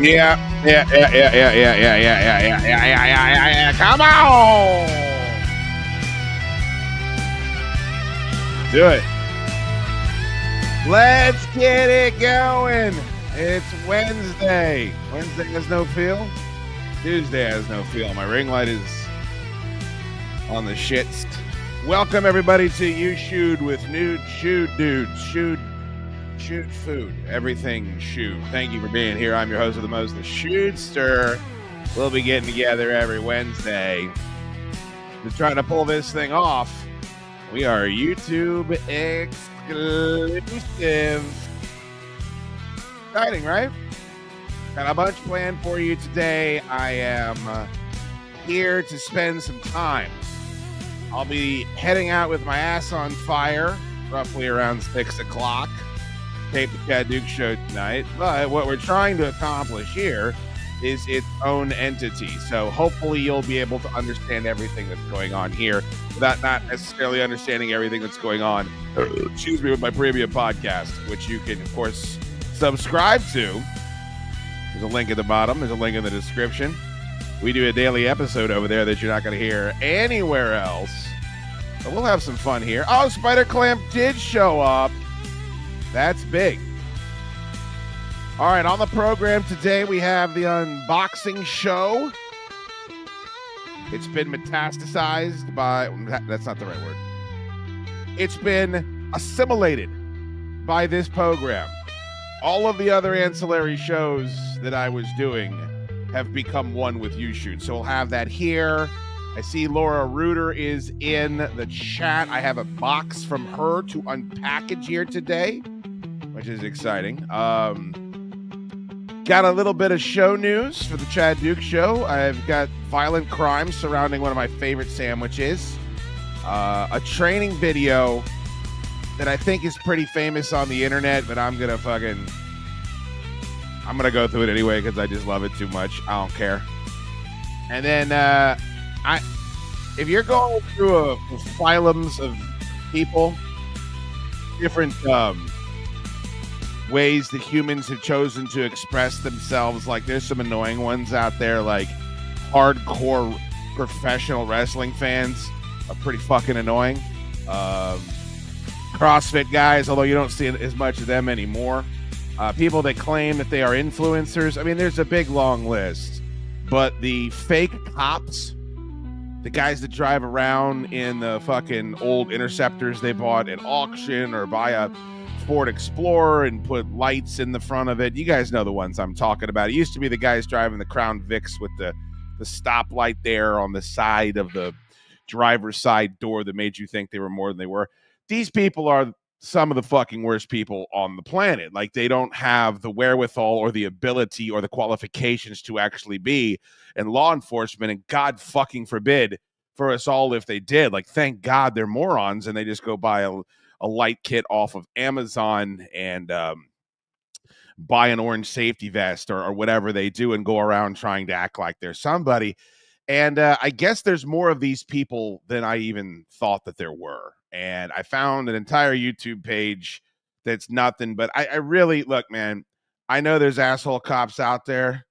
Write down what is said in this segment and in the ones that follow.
Yeah, yeah. Come on, do it. Let's get it going. It's Wednesday. Wednesday has no feel. Tuesday has no feel. My ring light is on the shits. Welcome everybody to YouSchoode with Nude Shoot Dudes. Shoot food. Everything shoot. Thank you for being here. I'm your host of the most, the Shootster. We'll be getting together every Wednesday to try to pull this thing off. We are YouTube exclusive. Exciting, right? Got a bunch planned for you today. I am here to spend some time. I'll be heading out with my ass on fire roughly around 6 o'clock. Tape the Chaddukes show tonight. But what we're trying to accomplish here is its own entity. So hopefully you'll be able to understand everything that's going on here without not necessarily understanding everything that's going on, with my premium podcast, which you can, of course, subscribe to. There's a link at the bottom. There's a link in the description. We do a daily episode over there that you're not going to hear anywhere else. But we'll have some fun here. Oh, Spider Clamp did show up. That's big. All right, on the program today, we have the unboxing show. It's been metastasized by... That's not the right word. It's been assimilated by this program. All of the other ancillary shows that I was doing have become one with YouSchoode. So we'll have that here. I see Laura Reuter is in the chat. I have a box from her to unpackage here today, which is exciting. Got a little bit of show news for the Chaddukes show. I've got violent crime surrounding one of my favorite sandwiches. A training video that I think is pretty famous on the internet, but I'm gonna go through it anyway because I just love it too much. I don't care. And then if you're going through a phylums of people, different ways that humans have chosen to express themselves, like there's some annoying ones out there, like hardcore professional wrestling fans are pretty fucking annoying. CrossFit guys, although you don't see as much of them anymore. People that claim that they are influencers. I mean, there's a big long list. But the fake cops, the guys that drive around in the fucking old Interceptors they bought at auction or buy a Ford Explorer and put lights in the front of it. You guys know the ones I'm talking about. It used to be the guys driving the Crown Vics with the stoplight there on the side of the driver's side door that made you think they were more than they were. These people are some of the fucking worst people on the planet. Like, they don't have the wherewithal or the ability or the qualifications to actually be in law enforcement, and God fucking forbid for us all if they did. Like, thank God they're morons and they just go buy a light kit off of Amazon and buy an orange safety vest or whatever they do and go around trying to act like they're somebody. And I guess there's more of these people than I even thought that there were. And I found an entire YouTube page that's nothing but I really, look, man, I know there's asshole cops out there.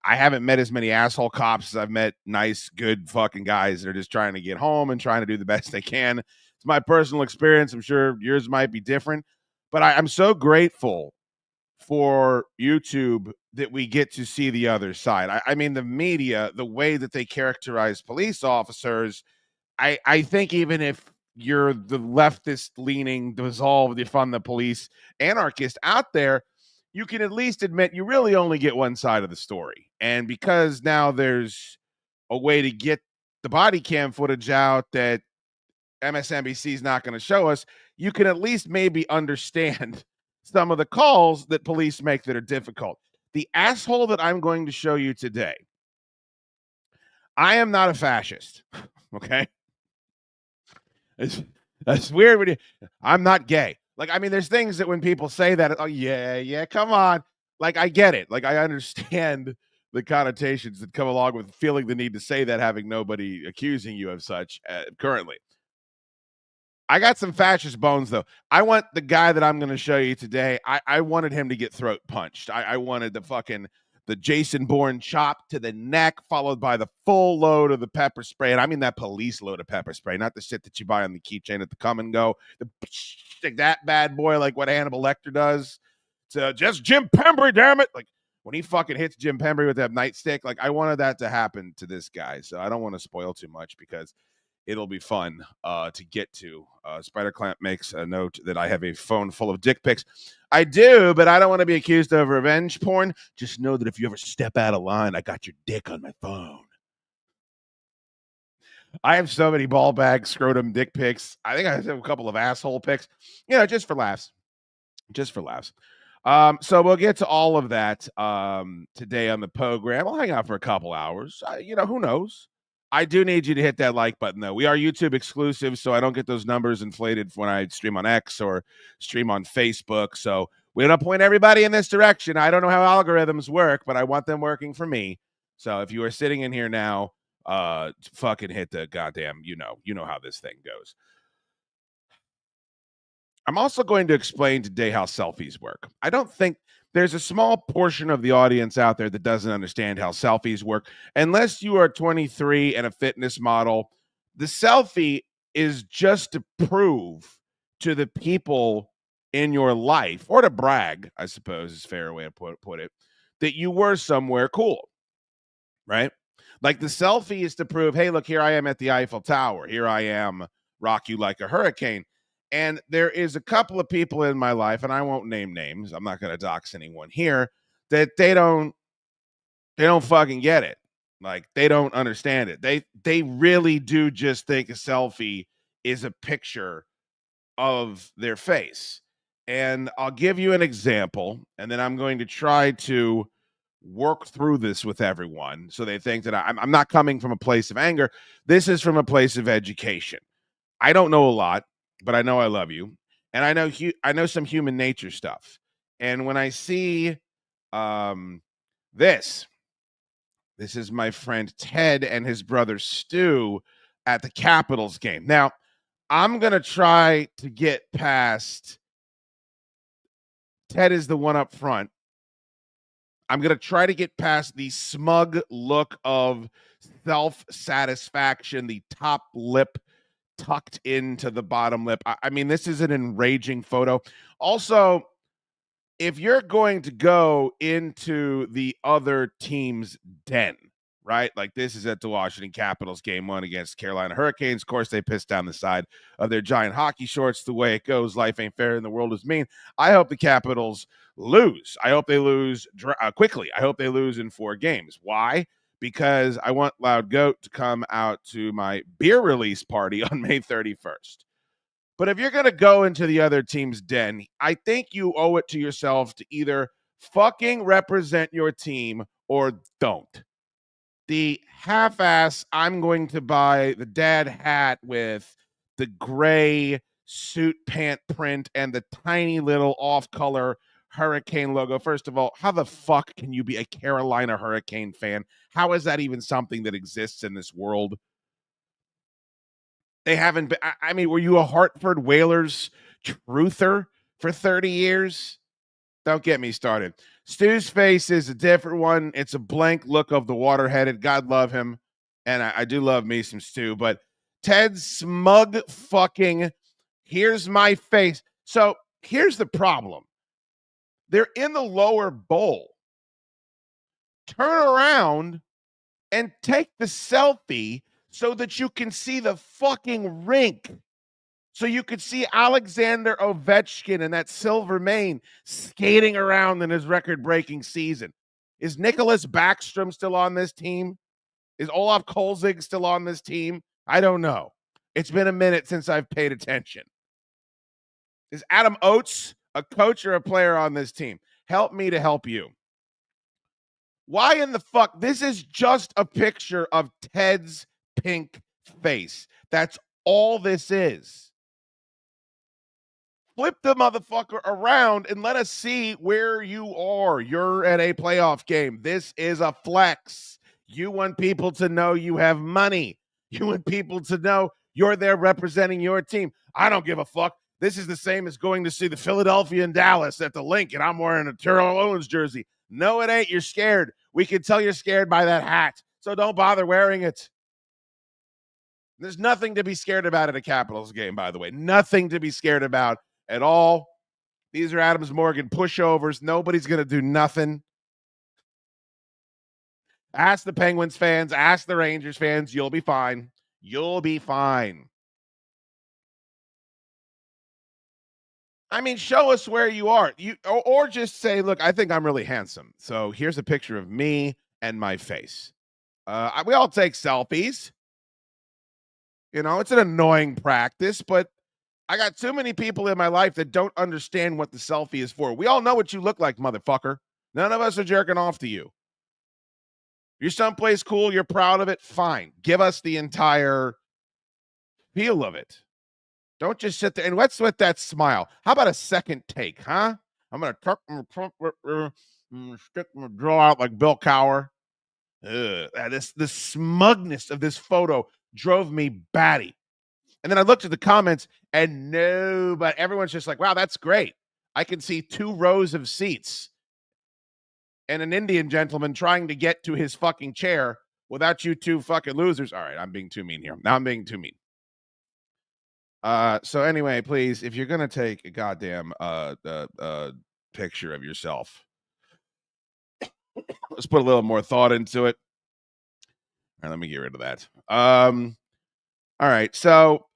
I haven't met as many asshole cops as I've met nice, good fucking guys that are just trying to get home and trying to do the best they can. It's my personal experience. I'm sure yours might be different, but I'm so grateful for YouTube that we get to see the other side. I mean, the media, the way that they characterize police officers, I think even if you're the leftist leaning, dissolved, defund the police anarchist out there, you can at least admit you really only get one side of the story. And because now there's a way to get the body cam footage out that MSNBC is not going to show us, you can at least maybe understand some of the calls that police make that are difficult. The asshole that I'm going to show you today, I am not a fascist, okay? That's weird when I'm not gay. Like, I mean, there's things that when people say that, oh, yeah, come on. Like, I get it. Like, I understand the connotations that come along with feeling the need to say that, having nobody accusing you of such currently. I got some fascist bones, though. I want the guy that I'm going to show you today, I wanted him to get throat punched. I wanted the fucking the Jason Bourne chop to the neck, followed by the full load of the pepper spray. And I mean that police load of pepper spray, not the shit that you buy on the keychain at the Come and Go. Like that bad boy, like what Hannibal Lecter does. To just Jim Pembry, damn it. Like when he fucking hits Jim Pembry with that nightstick, like I wanted that to happen to this guy. So I don't want to spoil too much because it'll be fun to get to. Spider Clamp makes a note that I have a phone full of dick pics. I do, but I don't want to be accused of revenge porn. Just know that if you ever step out of line, I got your dick on my phone. I have so many ball bag, scrotum, dick pics. I think I have a couple of asshole pics. Just for laughs. Just for laughs. So we'll get to all of that today on the program. I'll hang out for a couple hours. Who knows? I do need you to hit that like button, though. We are YouTube exclusive, so I don't get those numbers inflated when I stream on X or stream on Facebook. So we don't point everybody in this direction. I don't know how algorithms work, but I want them working for me. So if you are sitting in here now, fucking hit the goddamn, you know how this thing goes. I'm also going to explain today how selfies work. I don't think there's a small portion of the audience out there that doesn't understand how selfies work. Unless you are 23 and a fitness model, the selfie is just to prove to the people in your life, or to brag, I suppose is a fair way to put it, that you were somewhere cool, right? Like the selfie is to prove, hey, look, here I am at the Eiffel Tower. Here I am, rock you like a hurricane. And there is a couple of people in my life, and I won't name names. I'm not going to dox anyone here, that they don't fucking get it. Like they don't understand it. They really do just think a selfie is a picture of their face. And I'll give you an example, and then I'm going to try to work through this with everyone so they think that I'm not coming from a place of anger. This is from a place of education. I don't know a lot, but I know I love you, and I know some human nature stuff. And when I see this is my friend Ted and his brother Stu at the Capitals game. Now, I'm gonna try to get past. Ted is the one up front. I'm gonna try to get past the smug look of self-satisfaction, the top lip tucked into the bottom lip. I mean, this is an enraging photo. Also, if you're going to go into the other team's den, right? Like this is at the Washington Capitals game 1 against Carolina Hurricanes. Of course, they pissed down the side of their giant hockey shorts. The way it goes, life ain't fair and the world is mean. I hope the Capitals lose. I hope they lose quickly. I hope they lose in 4 games. Why? Because I want Loud Goat to come out to my beer release party on May 31st. But if you're going to go into the other team's den, I think you owe it to yourself to either fucking represent your team or don't. The half-ass, I'm going to buy the dad hat with the gray suit pant print and the tiny little off-color Hurricane logo. First of all, how the fuck can you be a Carolina Hurricane fan? How is that even something that exists in this world? They haven't been. I mean, were you a Hartford Whalers truther for 30 years? Don't get me started. Stu's face is a different one. It's a blank look of the water-headed. God love him. And I do love me some Stu. But Ted's smug fucking, here's my face. So here's the problem. They're in the lower bowl. Turn around and take the selfie so that you can see the fucking rink. So you could see Alexander Ovechkin and that silver mane skating around in his record-breaking season. Is Nicholas Backstrom still on this team? Is Olaf Kolzig still on this team? I don't know. It's been a minute since I've paid attention. Is Adam Oates a coach or a player on this team? Help me to help you. Why in the fuck? This is just a picture of Ted's pink face. That's all this is. Flip the motherfucker around and let us see where you are. You're at a playoff game. This is a flex. You want people to know you have money. You want people to know you're there representing your team. I don't give a fuck. This is the same as going to see the Philadelphia and Dallas at the Link, and I'm wearing a Terrell Owens jersey. No, it ain't. You're scared. We can tell you're scared by that hat. So don't bother wearing it. There's nothing to be scared about at a Capitals game, by the way. Nothing to be scared about at all. These are Adams Morgan pushovers. Nobody's going to do nothing. Ask the Penguins fans. Ask the Rangers fans. You'll be fine. You'll be fine. I mean, show us where you are. Or just say, look, I think I'm really handsome. So here's a picture of me and my face. We all take selfies. You know, it's an annoying practice, but I got too many people in my life that don't understand what the selfie is for. We all know what you look like, motherfucker. None of us are jerking off to you. You're someplace cool, you're proud of it, fine. Give us the entire feel of it. Don't just sit there. And what's with that smile? How about a second take, huh? I'm going to stick my jaw out like Bill Cowher. The smugness of this photo drove me batty. And then I looked at the comments and but everyone's just like, wow, that's great. I can see 2 rows of seats and an Indian gentleman trying to get to his fucking chair without you 2 fucking losers. All right, I'm being too mean here. Now I'm being too mean. So anyway, please, if you're gonna take a goddamn picture of yourself, let's put a little more thought into it. All right, let me get rid of that. All right, so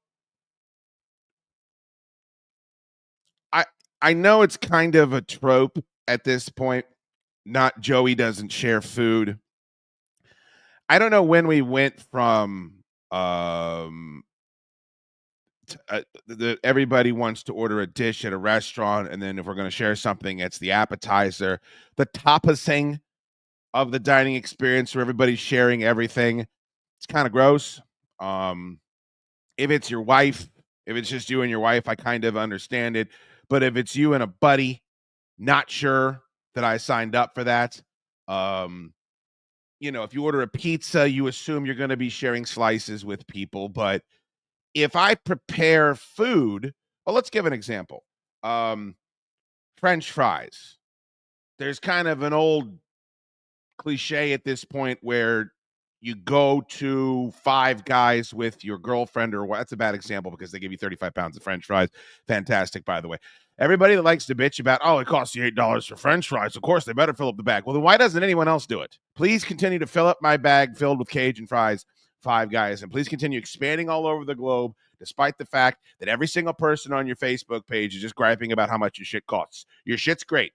I know it's kind of a trope at this point. Not Joey doesn't share food. I don't know when we went from everybody wants to order a dish at a restaurant, and then if we're going to share something, it's the appetizer. The tapasing of the dining experience where everybody's sharing everything. It's kind of gross. If it's your wife, if it's just you and your wife, I kind of understand it. But if it's you and a buddy, not sure that I signed up for that. You know, if you order a pizza, you assume you're going to be sharing slices with people. But if I prepare food, well, let's give an example. French fries. There's kind of an old cliche at this point where you go to Five Guys with your girlfriend, or that's a bad example because they give you 35 pounds of French fries. Fantastic, by the way. Everybody that likes to bitch about, oh, it costs you $8 for French fries, of course they better fill up the bag. Well, then why doesn't anyone else do it? Please continue to fill up my bag filled with Cajun fries, Five Guys, and please continue expanding all over the globe, despite the fact that every single person on your Facebook page is just griping about how much your shit costs. Your shit's great.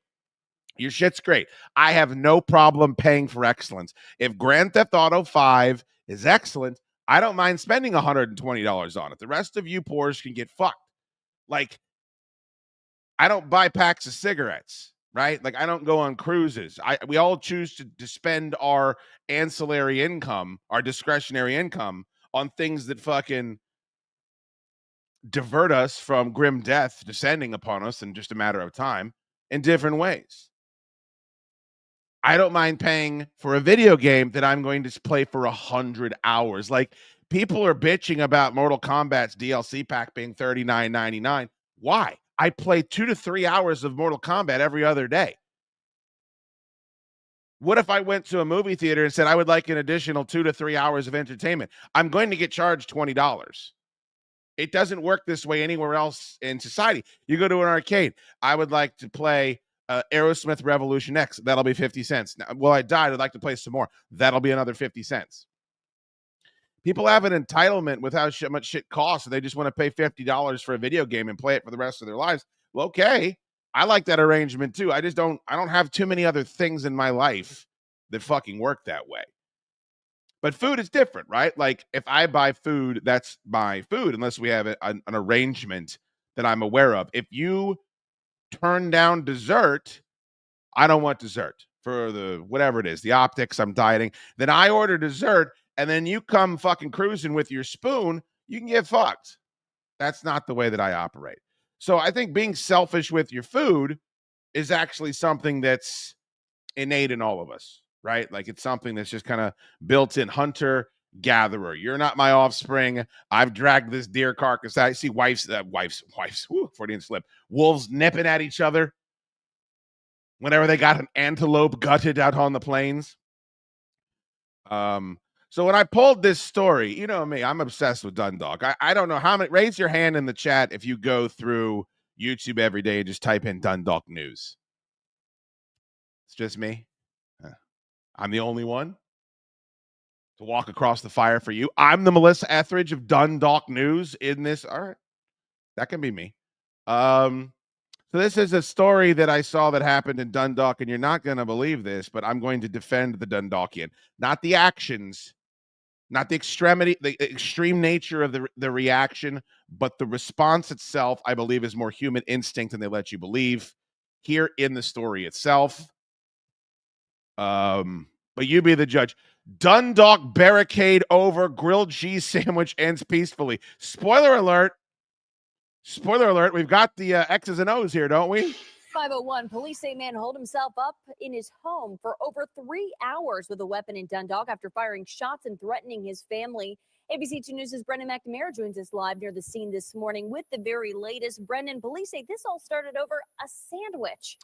Your shit's great. I have no problem paying for excellence. If Grand Theft Auto 5 is excellent, I don't mind spending $120 on it. The rest of you poors can get fucked. Like, I don't buy packs of cigarettes, right? Like, I don't go on cruises. We all choose to spend our ancillary income, our discretionary income, on things that fucking divert us from grim death descending upon us in just a matter of time in different ways. I don't mind paying for a video game that I'm going to play for 100 hours. Like, people are bitching about Mortal Kombat's DLC pack being $39.99. Why? I play 2 to 3 hours of Mortal Kombat every other day. What if I went to a movie theater and said I would like an additional 2 to 3 hours of entertainment? I'm going to get charged $20. It doesn't work this way anywhere else in society. You go to an arcade. I would like to play Aerosmith Revolution X. That'll be 50 cents. Now, well, I died. I'd like to play some more. That'll be another 50 cents. People have an entitlement with how much shit costs. And they just want to pay $50 for a video game and play it for the rest of their lives. Well, okay. I like that arrangement too. I don't have too many other things in my life that fucking work that way. But food is different, right? Like, if I buy food, that's my food, unless we have an arrangement that I'm aware of. If you turn down dessert, I don't want dessert for the whatever it is, the optics, I'm dieting. Then I order dessert, and then you come fucking cruising with your spoon, you can get fucked. That's not the way that I operate. So I think being selfish with your food is actually something that's innate in all of us, right? Like, it's something that's just kind of built in. Hunter gatherer. You're not my offspring. I've dragged this deer carcass out. I see wives, Freudian slip. Wolves nipping at each other. whenever they got an antelope gutted out on the plains. So when I pulled this story, you know me, I'm obsessed with Dundalk. I don't know how many. Raise your hand in the chat if you go through YouTube every day and just type in Dundalk news. It's just me. I'm the only one to walk across the fire for you. I'm the Melissa Etheridge of Dundalk News in this. All right, that can be me. So this is a story that I saw that happened in Dundalk, and you're not going to believe this, but I'm going to defend the Dundalkian, not the actions, not the extreme nature of the reaction, but the response itself. I believe is more human instinct than they let you believe here in the story itself. But you be the judge. Dundalk barricade over grilled cheese sandwich ends peacefully. Spoiler alert. Spoiler alert. We've got the X's and O's here, don't we? 501, police say man holed himself up in his home for over 3 hours with a weapon in Dundalk after firing shots and threatening his family. ABC 2 News' Brendan McNamara joins us live near the scene this morning with the very latest. Brendan, police say this all started over a sandwich.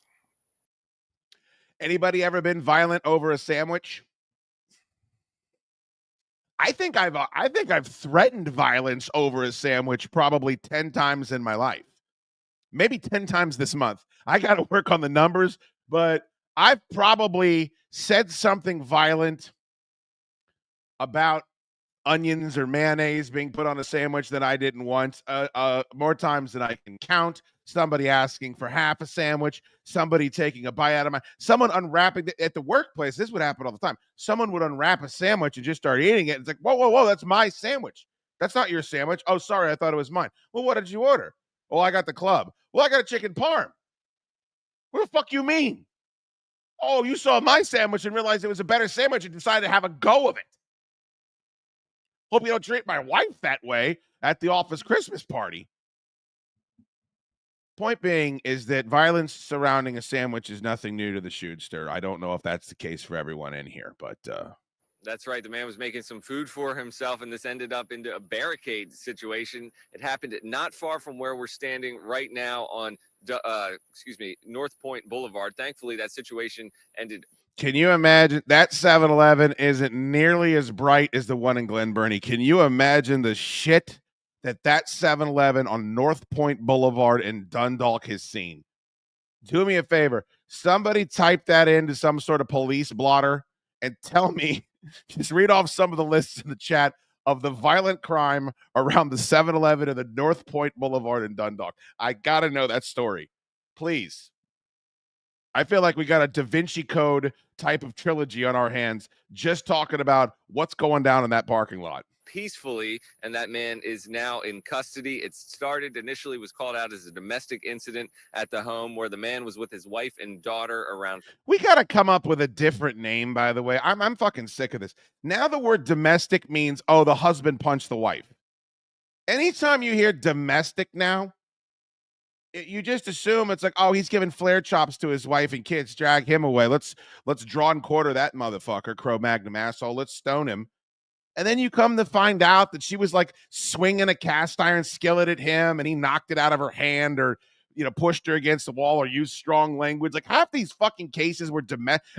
Anybody ever been violent over a sandwich? I think I've threatened violence over a sandwich probably 10 times in my life. Maybe 10 times this month. I got to work on the numbers, but I've probably said something violent about onions or mayonnaise being put on a sandwich that I didn't want more times than I can count. Somebody asking for half a sandwich, somebody taking a bite out of someone unwrapping at the workplace. This would happen all the time. Someone would unwrap a sandwich and just start eating it. It's like, whoa, that's my sandwich. That's not your sandwich. Oh, sorry, I thought it was mine. Well, what did you order? Oh, I got the club. Well, I got a chicken parm. What the fuck you mean? Oh, you saw my sandwich and realized it was a better sandwich and decided to have a go of it. Hope you don't treat my wife that way at the office Christmas party. Point being is that violence surrounding a sandwich is nothing new to the shootster. I don't know if that's the case for everyone in here, but that's right. The man was making some food for himself, and this ended up into a barricade situation. It happened not far from where we're standing right now on, North Point Boulevard. Thankfully, that situation ended. Can you imagine that 7-Eleven isn't nearly as bright as the one in Glen Burnie? Can you imagine the shit that 7-Eleven on North Point Boulevard in Dundalk has seen? Do me a favor. Somebody type that into some sort of police blotter and tell me, just read off some of the lists in the chat of the violent crime around the 7-Eleven and the North Point Boulevard in Dundalk. I got to know that story. Please. I feel like we got a Da Vinci Code type of trilogy on our hands just talking about what's going down in that parking lot. Peacefully, and that man is now in custody. It started initially was called out as a domestic incident at the home where the man was with his wife and daughter around. We got to come up with a different name, by the way. I'm fucking sick of this. Now the word domestic means, oh, the husband punched the wife. Anytime you hear domestic now, you just assume it's like, oh, he's giving flare chops to his wife and kids. Drag him away. Let's draw and quarter that motherfucker, Cro-Magnon asshole. Let's stone him. And then you come to find out that she was like swinging a cast iron skillet at him and he knocked it out of her hand or, pushed her against the wall or used strong language. Like half these fucking cases were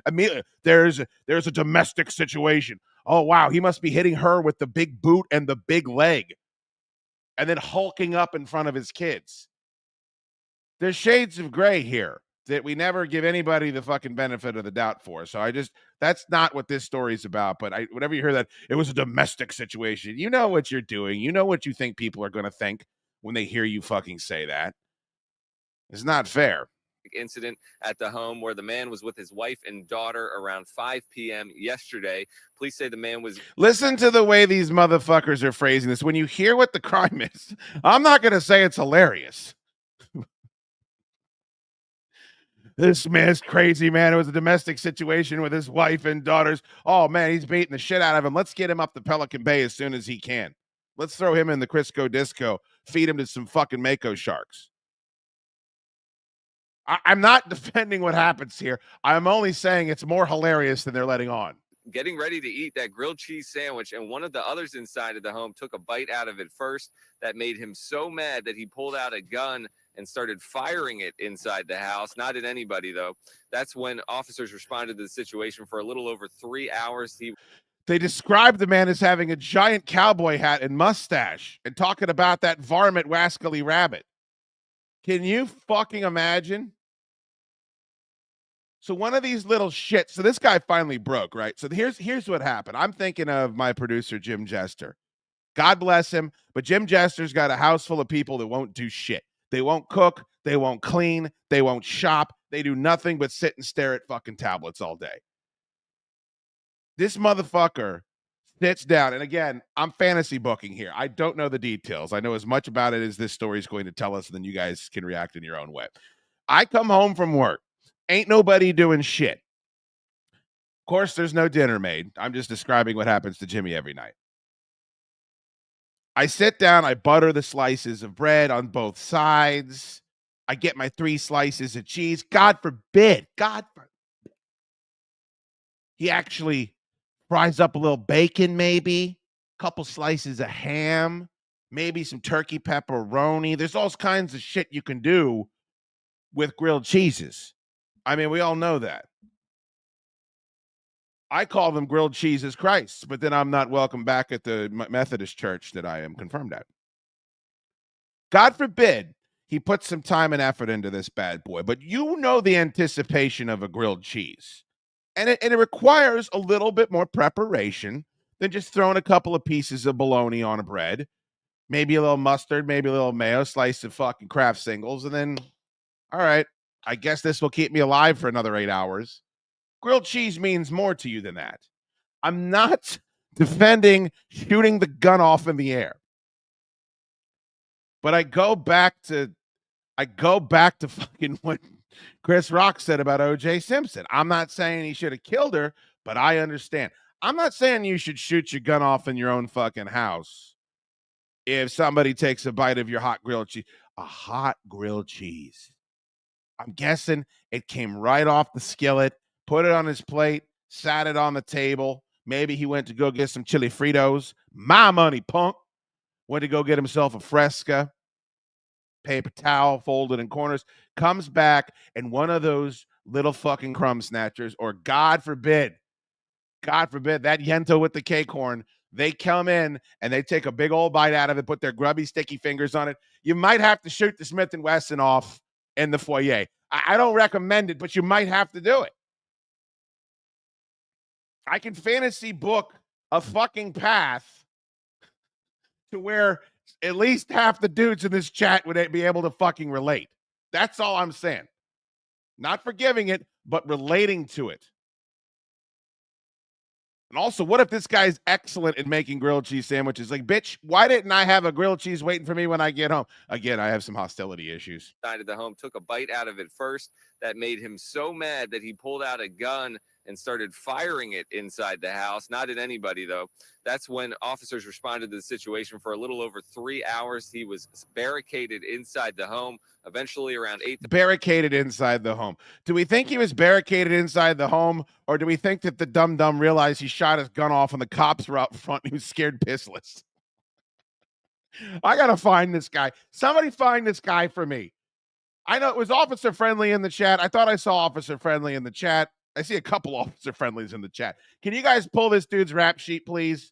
immediately there's a domestic situation. Oh, wow. He must be hitting her with the big boot and the big leg and then hulking up in front of his kids. There's shades of gray here that we never give anybody the fucking benefit of the doubt for. So that's not what this story's about. But whenever you hear that it was a domestic situation, you know what you're doing. You know what you think people are going to think when they hear you fucking say that. It's not fair. Incident at the home where the man was with his wife and daughter around 5 p.m. yesterday. Police say the man was. Listen to the way these motherfuckers are phrasing this. When you hear what the crime is, I'm not going to say it's hilarious. This man's crazy, man. It was a domestic situation with his wife and daughters. Oh, man, he's beating the shit out of him. Let's get him up to Pelican Bay as soon as he can. Let's throw him in the Crisco Disco. Feed him to some fucking Mako sharks. I'm not defending what happens here. I'm only saying it's more hilarious than they're letting on. Getting ready to eat that grilled cheese sandwich, and one of the others inside of the home took a bite out of it first. That made him so mad that he pulled out a gun and started firing it inside the house. Not at anybody, though. That's when officers responded to the situation. For a little over 3 hours. They described the man as having a giant cowboy hat and mustache and talking about that varmint wascally rabbit. Can you fucking imagine? So one of these little shits. So this guy finally broke, right? So here's what happened. I'm thinking of my producer, Jim Jester. God bless him, but Jim Jester's got a house full of people that won't do shit. They won't cook. They won't clean. They won't shop. They do nothing but sit and stare at fucking tablets all day. This motherfucker sits down, and again, I'm fantasy booking here. I don't know the details. I know as much about it as this story is going to tell us, and then you guys can react in your own way. I come home from work. Ain't nobody doing shit. Of course, there's no dinner made. I'm just describing what happens to Jimmy every night. I sit down, I butter the slices of bread on both sides. I get my 3 slices of cheese. God forbid, he actually fries up a little bacon, maybe a couple slices of ham, maybe some turkey pepperoni. There's all kinds of shit you can do with grilled cheeses. I mean, we all know that. I call them grilled cheeses Christ, but then I'm not welcome back at the Methodist church that I am confirmed at. God forbid he puts some time and effort into this bad boy, but you know the anticipation of a grilled cheese. And it requires a little bit more preparation than just throwing a couple of pieces of bologna on a bread, maybe a little mustard, maybe a little mayo, slice of fucking Kraft singles, and then, all right, I guess this will keep me alive for another 8 hours. Grilled cheese means more to you than that. I'm not defending shooting the gun off in the air. But I go back to fucking what Chris Rock said about O.J. Simpson. I'm not saying he should have killed her, but I understand. I'm not saying you should shoot your gun off in your own fucking house if somebody takes a bite of your hot grilled cheese. A hot grilled cheese. I'm guessing it came right off the skillet, put it on his plate, sat it on the table. Maybe he went to go get some chili Fritos. My money, punk. Went to go get himself a Fresca, paper towel folded in corners, comes back, and one of those little fucking crumb snatchers, or God forbid, that Yento with the cake horn, they come in and they take a big old bite out of it, put their grubby, sticky fingers on it. You might have to shoot the Smith & Wesson off in the foyer. I don't recommend it, but you might have to do it. I can fantasy book a fucking path to where at least half the dudes in this chat would be able to fucking relate. That's all I'm saying. Not forgiving it, but relating to it. And also, what if this guy's excellent at making grilled cheese sandwiches? Like, bitch, why didn't I have a grilled cheese waiting for me when I get home? Again, I have some hostility issues. Side of the home, took a bite out of it first. That made him so mad that he pulled out a gun and started firing it inside the house. Not at anybody, though. That's when officers responded to the situation. For a little over 3 hours, he was barricaded inside the home. Eventually, around 8. Barricaded inside the home. Do we think he was barricaded inside the home, or do we think that the dum-dum realized he shot his gun off and the cops were out front and he was scared pissless? I got to find this guy. Somebody find this guy for me. I know it was Officer Friendly in the chat. I thought I saw Officer Friendly in the chat. I see a couple Officer Friendlies in the chat. Can you guys pull this dude's rap sheet, please?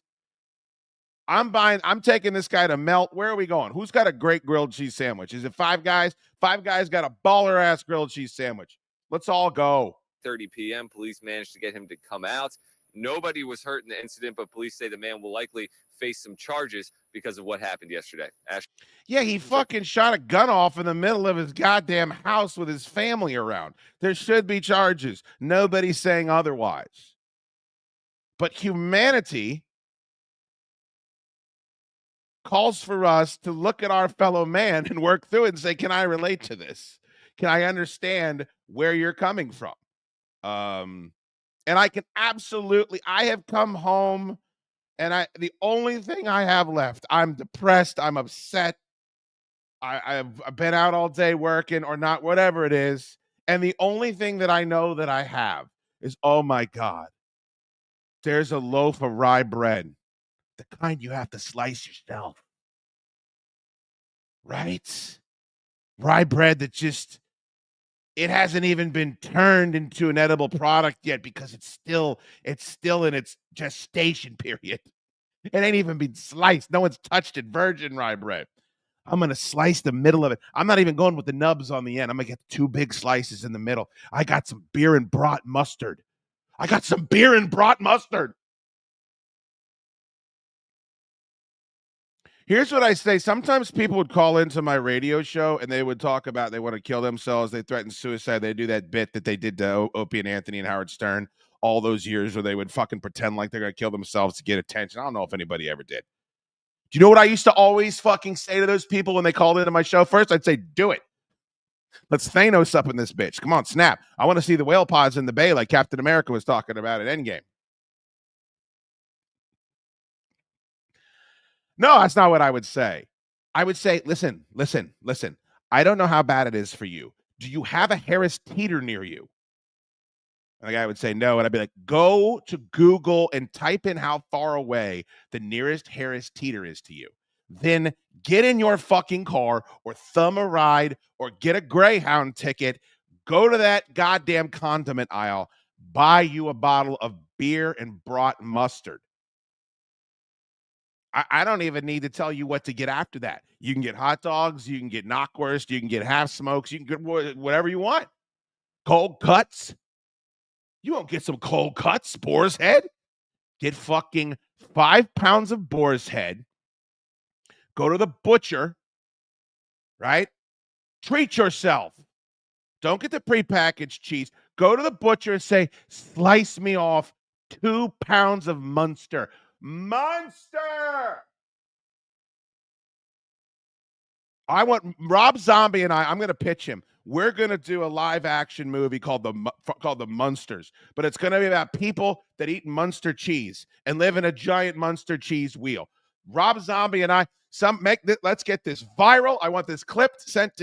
I'm taking this guy to Melt. Where are we going? Who's got a great grilled cheese sandwich? Is it Five Guys? Five Guys got a baller ass grilled cheese sandwich. Let's all go. 30 p.m. Police managed to get him to come out. Nobody was hurt in the incident, but police say the man will likely face some charges because of what happened yesterday. Yeah, he fucking shot a gun off in the middle of his goddamn house with his family around. There should be charges. Nobody's saying otherwise. But humanity calls for us to look at our fellow man and work through it and say, can I relate to this? Can I understand where you're coming from? And I can absolutely, I have come home and the only thing I have left, I'm depressed, I'm upset. I've been out all day working or not, whatever it is. And the only thing that I know that I have is, oh my God, there's a loaf of rye bread, the kind you have to slice yourself. Right? rye bread that just, it hasn't even been turned into an edible product yet because it's still in its gestation period. It ain't even been sliced. No one's touched it. Virgin rye bread. I'm going to slice the middle of it. I'm not even going with the nubs on the end. I'm going to get 2 big slices in the middle. I got some beer and brat mustard. Here's what I say. Sometimes people would call into my radio show and they would talk about they want to kill themselves. They threaten suicide. They do that bit that they did to Opie and Anthony and Howard Stern all those years where they would fucking pretend like they're going to kill themselves to get attention. I don't know if anybody ever did. Do you know what I used to always fucking say to those people when they called into my show? First, I'd say, do it. Let's Thanos up in this bitch. Come on, snap. I want to see the whale pods in the bay like Captain America was talking about at Endgame. No, that's not what I would say. I would say, listen. I don't know how bad it is for you. Do you have a Harris Teeter near you? And the guy would say no. And I'd be like, go to Google and type in how far away the nearest Harris Teeter is to you. Then get in your fucking car or thumb a ride or get a Greyhound ticket. Go to that goddamn condiment aisle. Buy you a bottle of beer and brat mustard. I don't even need to tell you what to get after that. You can get hot dogs. You can get knockwurst. You can get half smokes. You can get whatever you want. Cold cuts. You won't get some cold cuts, boar's head. Get fucking 5 pounds of boar's head. Go to the butcher, right? Treat yourself. Don't get the prepackaged cheese. Go to the butcher and say, slice me off 2 pounds of Munster. Munster! I want Rob Zombie and I'm going to pitch him. We're going to do a live action movie called the Munsters, but it's going to be about people that eat Munster cheese and live in a giant Munster cheese wheel. Rob Zombie and let's get this viral. I want this clip send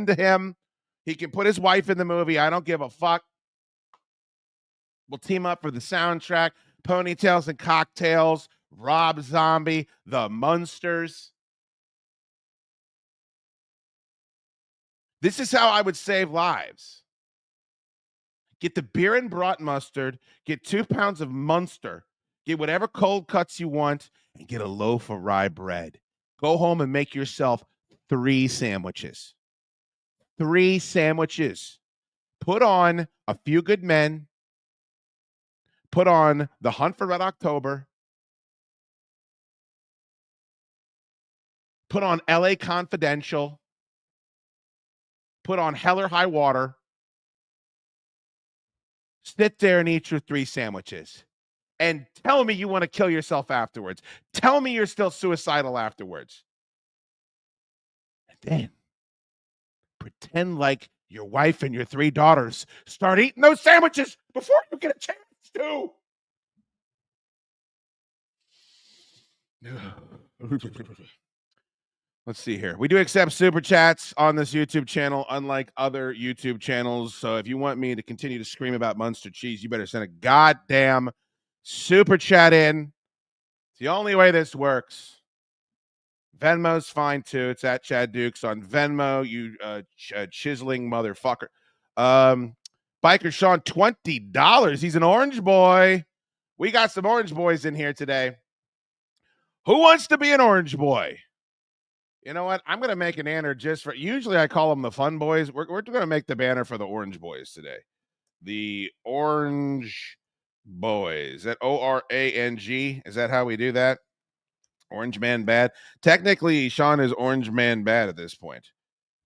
to him. He can put his wife in the movie. I don't give a fuck. We'll team up for the soundtrack. Ponytails and Cocktails, Rob Zombie, the Munsters. This is how I would save lives. Get the beer and brat mustard, get 2 pounds of Munster, get whatever cold cuts you want, and get a loaf of rye bread. Go home and make yourself 3 sandwiches. 3 sandwiches. Put on A Few Good Men. Put on The Hunt for Red October. Put on LA Confidential. Put on Hell or High Water. Sit there and eat your 3 sandwiches. And tell me you want to kill yourself afterwards. Tell me you're still suicidal afterwards. And then pretend like your wife and your 3 daughters start eating those sandwiches before you get a chance to. Let's see here. We do accept super chats on this YouTube channel, unlike other YouTube channels. So if you want me to continue to scream about Munster cheese, you better send a goddamn super chat in. It's the only way this works. Venmo's fine too. It's at chaddukes on Venmo. You chiseling motherfucker. Biker Sean, $20. He's an orange boy. We got some orange boys in here today. Who wants to be an orange boy? You know what? I'm going to make an banner just for, usually I call them the fun boys. We're going to make the banner for the orange boys today. The orange boys. Is that ORANG? Is that how we do that? Orange man bad. Technically, Sean is orange man bad at this point.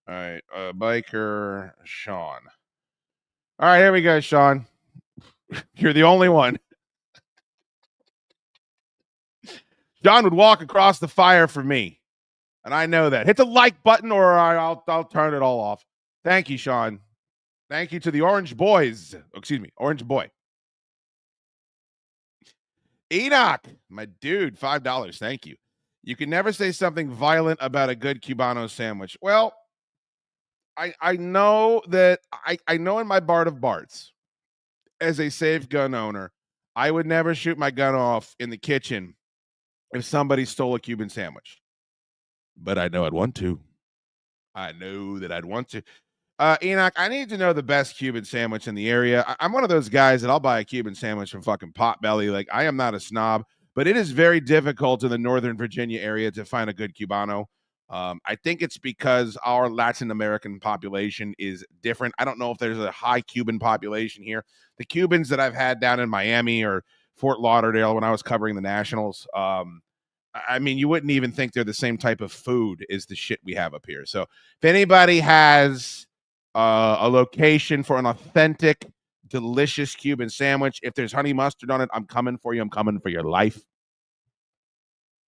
All right. Biker Sean. All right, here we go, Sean. You're the only one. John would walk across the fire for me. And I know that. Hit the like button or I'll turn it all off. Thank you, Sean. Thank you to the orange boys. Excuse me, orange boy. Enoch, my dude, $5. Thank you. You can never say something violent about a good Cubano sandwich. Well, I know that I know in my Bart of Barts, as a safe gun owner, I would never shoot my gun off in the kitchen if somebody stole a Cuban sandwich. But I know I'd want to. I know that I'd want to. Enoch, I need to know the best Cuban sandwich in the area. I'm one of those guys that I'll buy a Cuban sandwich from fucking Potbelly. Like, I am not a snob, but it is very difficult in the Northern Virginia area to find a good Cubano. I think it's because our Latin American population is different. I don't know if there's a high Cuban population here. The Cubans that I've had down in Miami or Fort Lauderdale when I was covering the Nationals, I mean, you wouldn't even think they're the same type of food as the shit we have up here. So if anybody has a location for an authentic, delicious Cuban sandwich, if there's honey mustard on it, I'm coming for you. I'm coming for your life.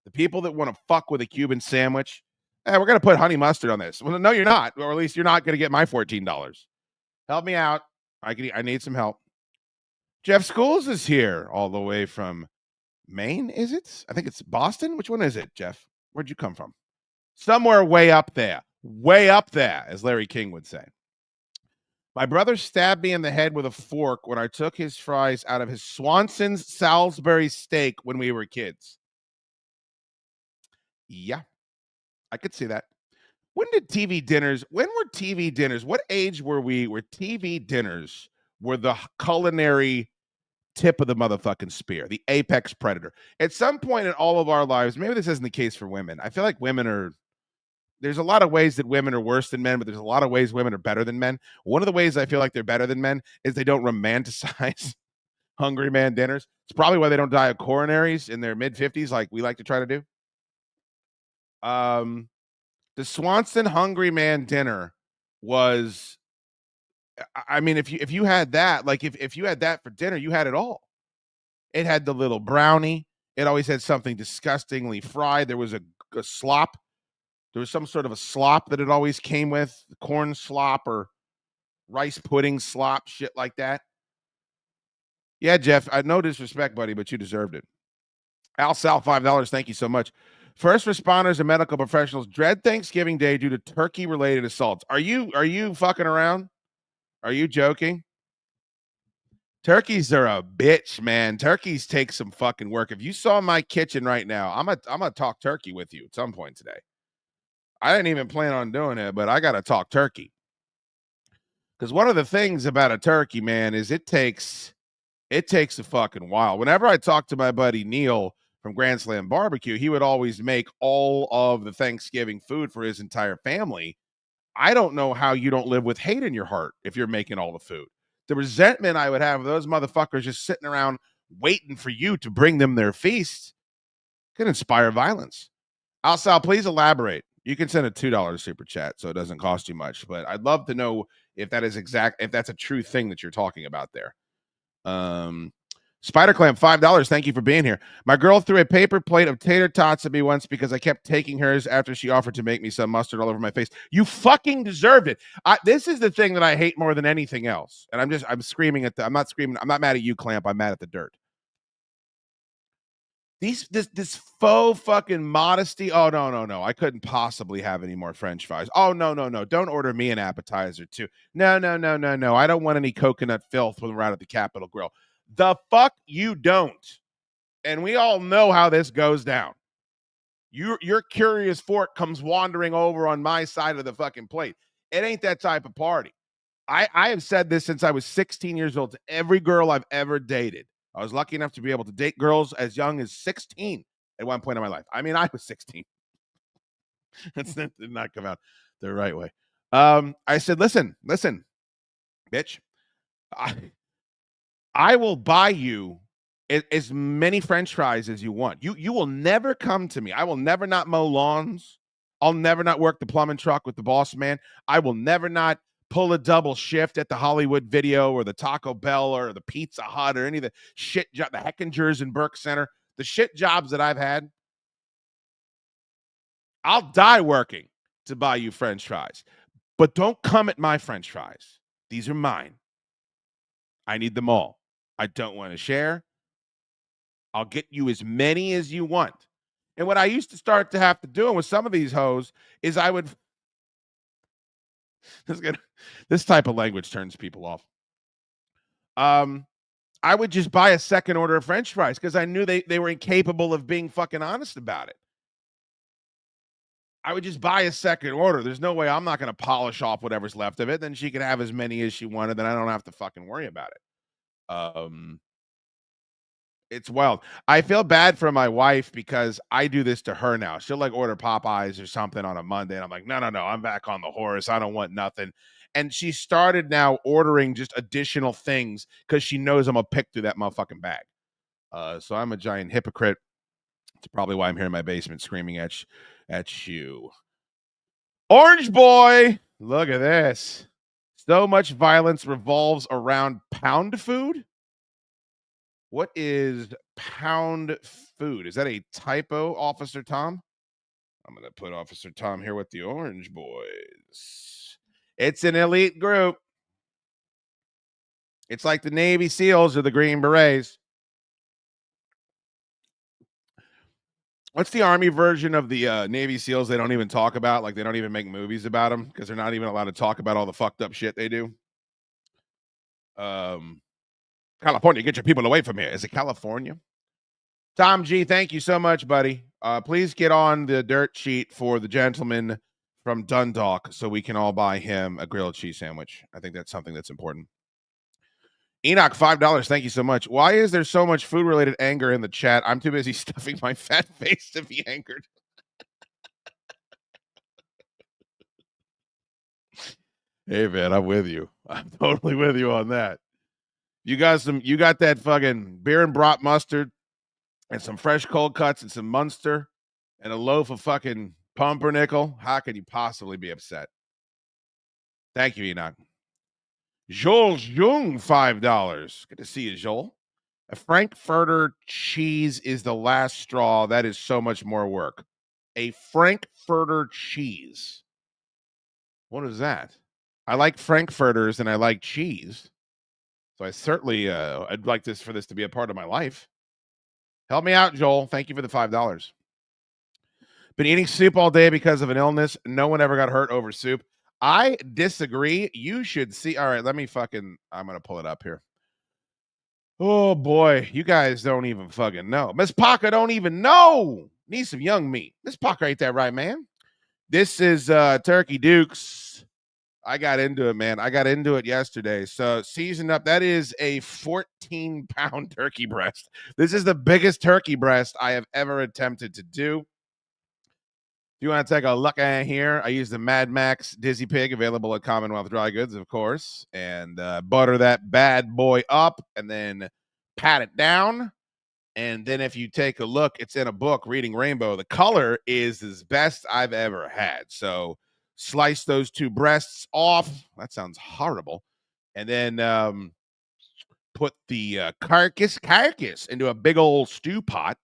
The people that want to fuck with a Cuban sandwich, we're going to put honey mustard on this. Well, no, you're not. Or at least you're not going to get my $14. Help me out. I need some help. Jeff Schools is here all the way from Maine, is it? I think it's Boston. Which one is it, Jeff? Where'd you come from? Somewhere way up there. Way up there, as Larry King would say. My brother stabbed me in the head with a fork when I took his fries out of his Swanson's Salisbury steak when we were kids. Yeah, I could see that. When were TV dinners? What age were we where TV dinners were the culinary tip of the motherfucking spear, the apex predator? At some point in all of our lives, maybe this isn't the case for women. I feel like there's a lot of ways that women are worse than men, but there's a lot of ways women are better than men. One of the ways I feel like they're better than men is they don't romanticize hungry man dinners. It's probably why they don't die of coronaries in their mid-50s like we like to try to do. The Swanson Hungry Man dinner was, I mean, if you had that, like if you had that for dinner, you had it all. It had the little brownie. It always had something disgustingly fried. There was a slop. There was some sort of a slop that it always came with, corn slop or rice pudding slop, shit like that. Yeah, Jeff, no disrespect, buddy, but you deserved it. Al Sal, $5. Thank you so much. First responders and medical professionals dread Thanksgiving Day due to turkey-related assaults. Are you fucking around? Are you joking? Turkeys are a bitch, man. Turkeys take some fucking work. If you saw my kitchen right now, I'm gonna talk turkey with you at some point today. I didn't even plan on doing it, but I gotta talk turkey. Because one of the things about a turkey, man, is it takes a fucking while. Whenever I talk to my buddy Neil from Grand Slam Barbecue, he would always make all of the Thanksgiving food for his entire family. I don't know how you don't live with hate in your heart if you're making all the food. The resentment I would have of those motherfuckers just sitting around waiting for you to bring them their feast can inspire violence. Al-Sal, please elaborate. You can send a $2 super chat so it doesn't cost you much, but I'd love to know if that's a true thing that you're talking about there. Spider Clamp, $5. Thank you for being here. My girl threw a paper plate of tater tots at me once because I kept taking hers after she offered to make me some mustard all over my face. You fucking deserved it. This is the thing that I hate more than anything else. And I'm screaming at I'm not screaming. I'm not mad at you, Clamp. I'm mad at the dirt. This faux fucking modesty. Oh, no. I couldn't possibly have any more French fries. Oh, no. Don't order me an appetizer too. No. I don't want any coconut filth when we're out at the Capitol Grill. The fuck you don't. And we all know how this goes down. Your curious fork comes wandering over on my side of the fucking plate. It ain't that type of party. I have said this since I was 16 years old to every girl I've ever dated. I was lucky enough to be able to date girls as young as 16 at one point in my life. I mean, I was 16. That did not come out the right way. I said, listen, bitch. I will buy you as many French fries as you want. You will never come to me. I will never not mow lawns. I'll never not work the plumbing truck with the boss man. I will never not pull a double shift at the Hollywood Video or the Taco Bell or the Pizza Hut or any of the shit job, the Heckingers and Burke Center, the shit jobs that I've had. I'll die working to buy you French fries. But don't come at my French fries. These are mine. I need them all. I don't want to share. I'll get you as many as you want. And what I used to start to have to do with some of these hoes is I would this type of language turns people off. I would just buy a second order of French fries because I knew they were incapable of being fucking honest about it. I would just buy a second order. There's no way I'm not going to polish off whatever's left of it. Then she can have as many as she wanted. Then I don't have to fucking worry about it. It's wild. I feel bad for my wife because I do this to her now. She'll like order Popeyes or something on a Monday. And I'm like, no, I'm back on the horse. I don't want nothing. And she started now ordering just additional things because she knows I'm going to pick through that motherfucking bag. So I'm a giant hypocrite. It's probably why I'm here in my basement screaming at you. Orange boy, look at this. So much violence revolves around pound food. What is pound food? Is that a typo, Officer Tom? I'm going to put Officer Tom here with the Orange Boys. It's an elite group. It's like the Navy SEALs or the Green Berets. What's the Army version of the Navy SEALs they don't even talk about? Like, they don't even make movies about them because they're not even allowed to talk about all the fucked up shit they do. California, get your people away from here. Is it California? Tom G, thank you so much, buddy. Please get on the dirt sheet for the gentleman from Dundalk so we can all buy him a grilled cheese sandwich. I think that's something that's important. Enoch, $5. Thank you so much. Why is there so much food-related anger in the chat? I'm too busy stuffing my fat face to be angered. Hey, man, I'm with you. I'm totally with you on that. You got that fucking beer and brat mustard and some fresh cold cuts and some Munster and a loaf of fucking pumpernickel. How could you possibly be upset? Thank you, Enoch. Joel Jung, $5. Good to see you, Joel. A Frankfurter cheese is the last straw. That is so much more work. A Frankfurter cheese. What is that? I like Frankfurters and I like cheese. So I certainly I'd like for this to be a part of my life. Help me out, Joel. Thank you for the $5. Been eating soup all day because of an illness. No one ever got hurt over soup. I disagree. You should see. All right, I'm going to pull it up here. Oh, boy. You guys don't even fucking know. Miss Parker don't even know. Need some young meat. Miss Parker ain't that right, man? This is Turkey Dukes. I got into it, man. I got into it yesterday. So seasoned up. That is a 14-pound turkey breast. This is the biggest turkey breast I have ever attempted to do. If you want to take a look at here, I use the Mad Max Dizzy Pig, available at Commonwealth Dry Goods, of course, and butter that bad boy up and then pat it down. And then if you take a look, it's in a book, Reading Rainbow. The color is the best I've ever had. So slice those two breasts off. That sounds horrible. And then put the carcass into a big old stew pot.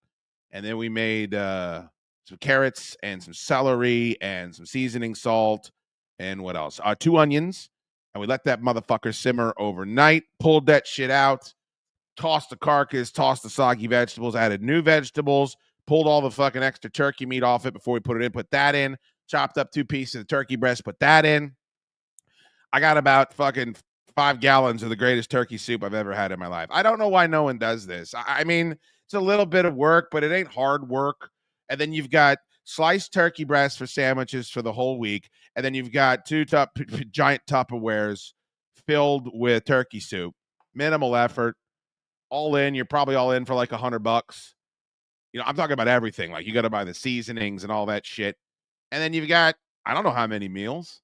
And then we made some carrots and some celery and some seasoning salt. And what else? 2 onions. And we let that motherfucker simmer overnight. Pulled that shit out. Tossed the carcass, tossed the soggy vegetables, added new vegetables, pulled all the fucking extra turkey meat off it before we put it in, put that in, chopped up 2 pieces of turkey breast, put that in. I got about fucking 5 gallons of the greatest turkey soup I've ever had in my life. I don't know why no one does this. I mean, it's a little bit of work, but it ain't hard work. And then you've got sliced turkey breast for sandwiches for the whole week. And then you've got 2 giant Tupperwares filled with turkey soup. Minimal effort. All in, you're probably all in for like $100. You know, I'm talking about everything. Like, you got to buy the seasonings and all that shit. And then you've got, I don't know how many meals.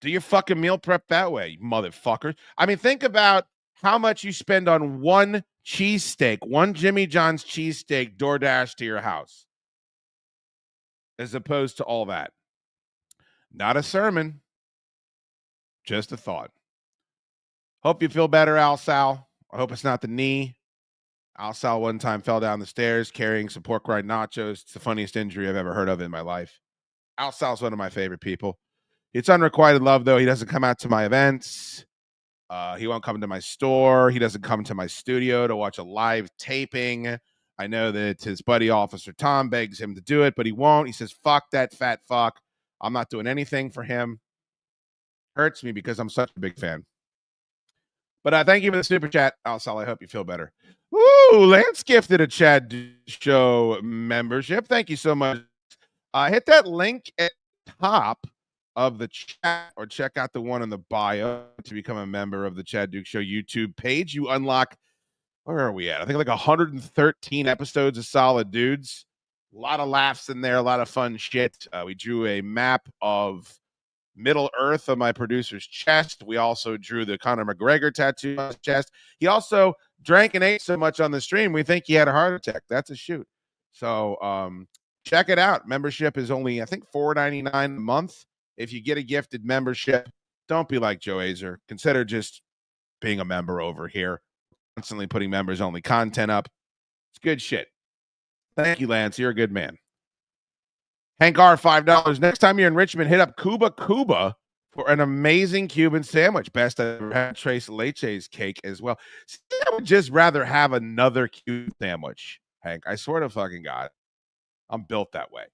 Do your fucking meal prep that way, you motherfuckers. I mean, think about how much you spend on one cheesesteak, one Jimmy John's cheesesteak DoorDash to your house, as opposed to all that. Not a sermon, just a thought. Hope you feel better, Al Sal. I hope it's not the knee. Al Sal one time fell down the stairs carrying some pork rind nachos. It's the funniest injury I've ever heard of in my life. Al Sal's one of my favorite people. It's unrequited love, though. He doesn't come out to my events. He won't come to my store. He doesn't come to my studio to watch a live taping. I know that his buddy Officer Tom begs him to do it, but he won't. He says, fuck that fat fuck. I'm not doing anything for him. Hurts me because I'm such a big fan. But thank you for the super chat, Al Sal. I hope you feel better. Woo! Lance gifted a Chad Show membership. Thank you so much. hit that link at the top of the chat or check out the one in the bio to become a member of the Chad Duke Show YouTube page. You unlock, where are we at? I think like 113 episodes of Solid Dudes. A lot of laughs in there, a lot of fun shit. We drew a map of Middle Earth on my producer's chest. We also drew the Conor McGregor tattoo on his chest. He also drank and ate so much on the stream, we think he had a heart attack. That's a shoot. So check it out. Membership is only, I think, $4.99 a month. If you get a gifted membership, don't be like Joe Azer. Consider just being a member over here. Constantly putting members only content up. It's good shit. Thank you, Lance. You're a good man. Hank R, $5. Next time you're in Richmond, hit up Cuba for an amazing Cuban sandwich. Best I've ever had. Tres Leches cake as well. See, I would just rather have another Cuban sandwich, Hank. I swear to fucking God. I'm built that way.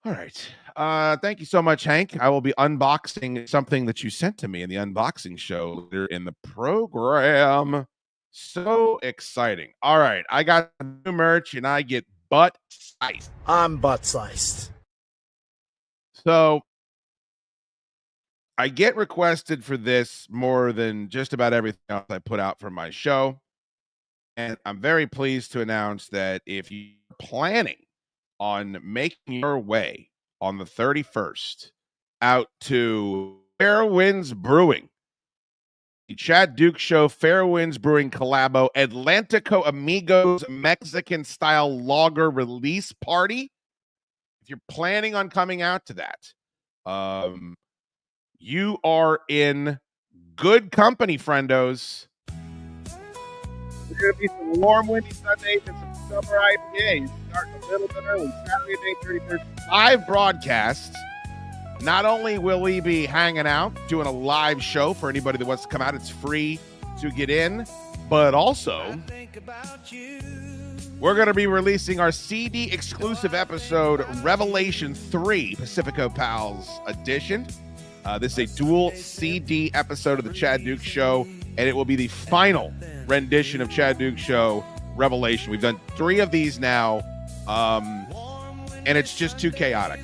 All right. Thank you so much, Hank. I will be unboxing something that you sent to me in the unboxing show later in the program. So exciting. All right. I got new merch and I get butt sized. I'm butt sized. So I get requested for this more than just about everything else I put out for my show. And I'm very pleased to announce that if you're planning on making your way on the 31st out to Fair Winds Brewing, the Chad Duke Show Fair Winds Brewing Collabo Atlantico Amigos Mexican style lager release party, if you're planning on coming out to that, you are in good company, friendos. There's going to be some warm, windy Sundays and some summer IPAs starting a little bit early. Saturday, May 31st, live broadcast. Not only will we be hanging out, doing a live show for anybody that wants to come out, it's free to get in, but also we're going to be releasing our CD exclusive episode, Revelation 3 Pacifico Pals edition. This is a dual CD episode of the Chad Duke Show, and it will be the final rendition of Chad Duke Show Revelation. We've done 3 of these now, and it's just too chaotic.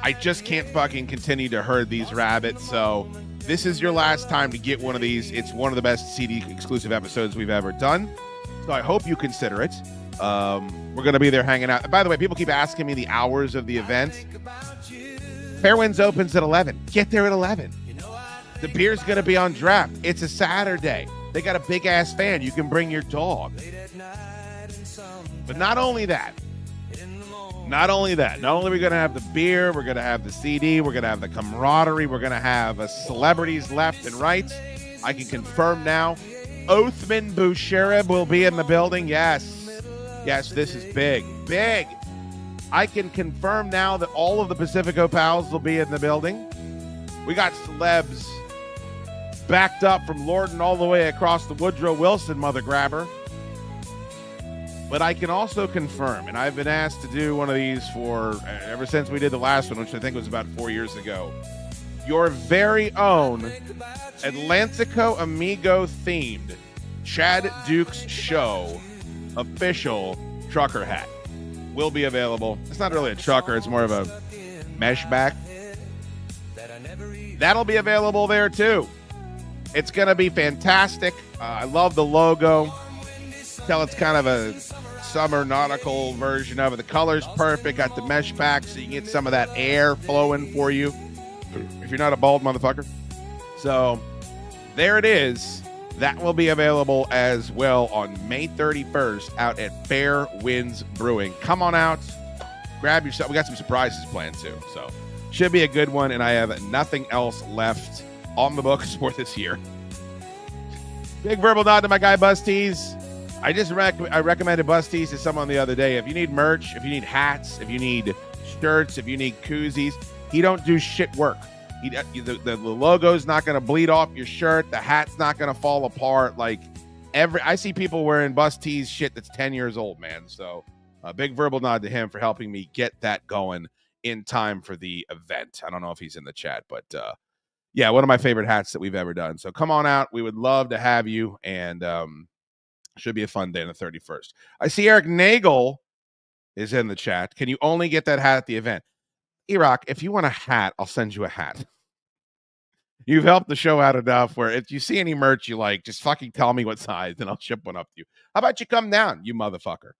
I just can't fucking continue to herd these rabbits, so this is your last time to get one of these. It's one of the best CD exclusive episodes we've ever done, so I hope you consider it. We're going to be there hanging out. By the way, people keep asking me the hours of the event. Fairwinds opens at 11. Get there at 11. The beer's going to be on draft. It's a Saturday. They got a big-ass fan. You can bring your dog. But not only are we going to have the beer, we're going to have the CD, we're going to have the camaraderie, we're going to have celebrities left and right. I can confirm now, Othman Boucherib will be in the building. Yes, this is big. I can confirm now that all of the Pacifico Pals will be in the building. We got celebs backed up from Lorden all the way across the Woodrow Wilson mother grabber. But I can also confirm, and I've been asked to do one of these for ever since we did the last one, which I think was about 4 years ago. Your very own Atlantico Amigo themed Chad Duke's Show official trucker hat will be available. It's not really a trucker, it's more of a mesh back. That'll be available there too. It's going to be fantastic. I love the logo. Tell it's kind of a summer nautical version of it. The color's perfect. Got the mesh pack so you can get some of that air flowing for you if you're not a bald motherfucker. So there it is. That will be available as well on May 31st out at Fair Winds Brewing. Come on out. Grab yourself. We got some surprises planned too. So should be a good one. And I have nothing else left on the books for this year. Big verbal nod to my guy Buzz Tees. I recommended Buzz Tees to someone the other day. If you need merch, if you need hats, if you need shirts, if you need koozies, he don't do shit work. The logo's not going to bleed off your shirt. The hat's not going to fall apart. I see people wearing Buzz Tees shit that's 10 years old, man. So a big verbal nod to him for helping me get that going in time for the event. I don't know if he's in the chat, but yeah, one of my favorite hats that we've ever done. So come on out. We would love to have you, and should be a fun day on the 31st. I see Eric Nagel is in the chat. Can you only get that hat at the event? E-Rock, if you want a hat, I'll send you a hat. You've helped the show out enough where if you see any merch you like, just fucking tell me what size and I'll ship one up to you. How about you come down, you motherfucker?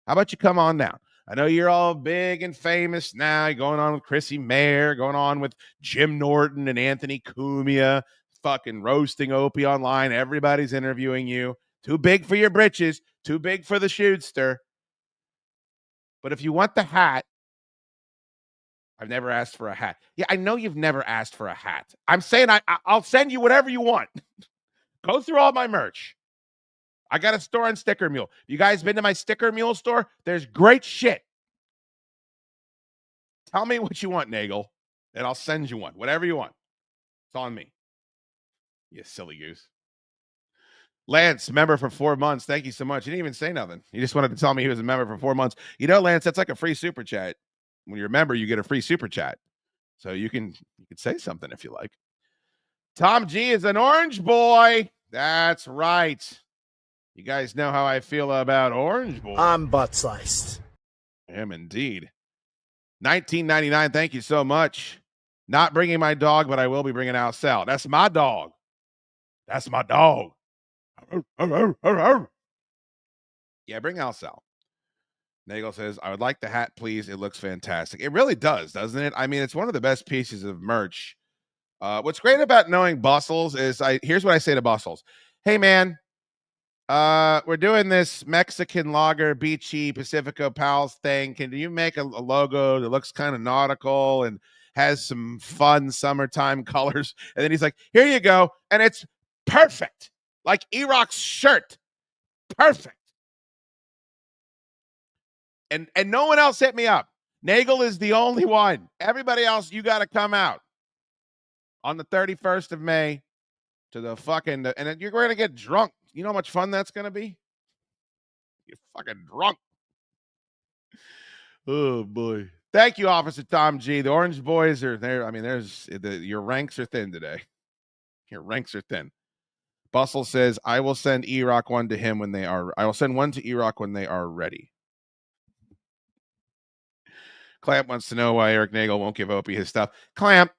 How about you come on down? I know you're all big and famous now. You're going on with Chrissy Mayer, going on with Jim Norton and Anthony Cumia, fucking roasting Opie online. Everybody's interviewing you. Too big for your britches, too big for the shootster. But if you want the hat, I've never asked for a hat. Yeah, I know you've never asked for a hat. I'm saying I'll send you whatever you want. Go through all my merch. I got a store on Sticker Mule. You guys been to my Sticker Mule store? There's great shit. Tell me what you want, Nagel, and I'll send you one. Whatever you want. It's on me. You silly goose. Lance, member for 4 months. Thank you so much. He didn't even say nothing. He just wanted to tell me he was a member for 4 months. You know, Lance, that's like a free super chat. When you're a member, you get a free super chat. So you can say something if you like. Tom G is an orange boy. That's right. You guys know how I feel about orange boy. I'm butt sliced. I am indeed. 1999. Thank you so much. Not bringing my dog, but I will be bringing Al Sal. That's my dog. That's my dog. Yeah, bring Al Sal. Nagel says, I would like the hat, please. It looks fantastic. It really does, doesn't it? I mean, it's one of the best pieces of merch. What's great about knowing Bustles is here's what I say to Bustles. Hey, man, we're doing this Mexican lager, beachy, Pacifico Pals thing. Can you make a logo that looks kind of nautical and has some fun summertime colors? And then he's like, here you go. And it's perfect. Like E-Rock's shirt. Perfect. And no one else hit me up. Nagel is the only one. Everybody else, you got to come out on the 31st of May to the fucking, and then you're going to get drunk. You know how much fun that's going to be? You're fucking drunk. Oh, boy. Thank you, Officer Tom G. The Orange Boys are there. I mean, your ranks are thin today. Your ranks are thin. Bustle says, I will send E-Rock one to him when they are, I will send one to E-Rock when they are ready. Clamp wants to know why Eric Nagel won't give Opie his stuff. Clamp,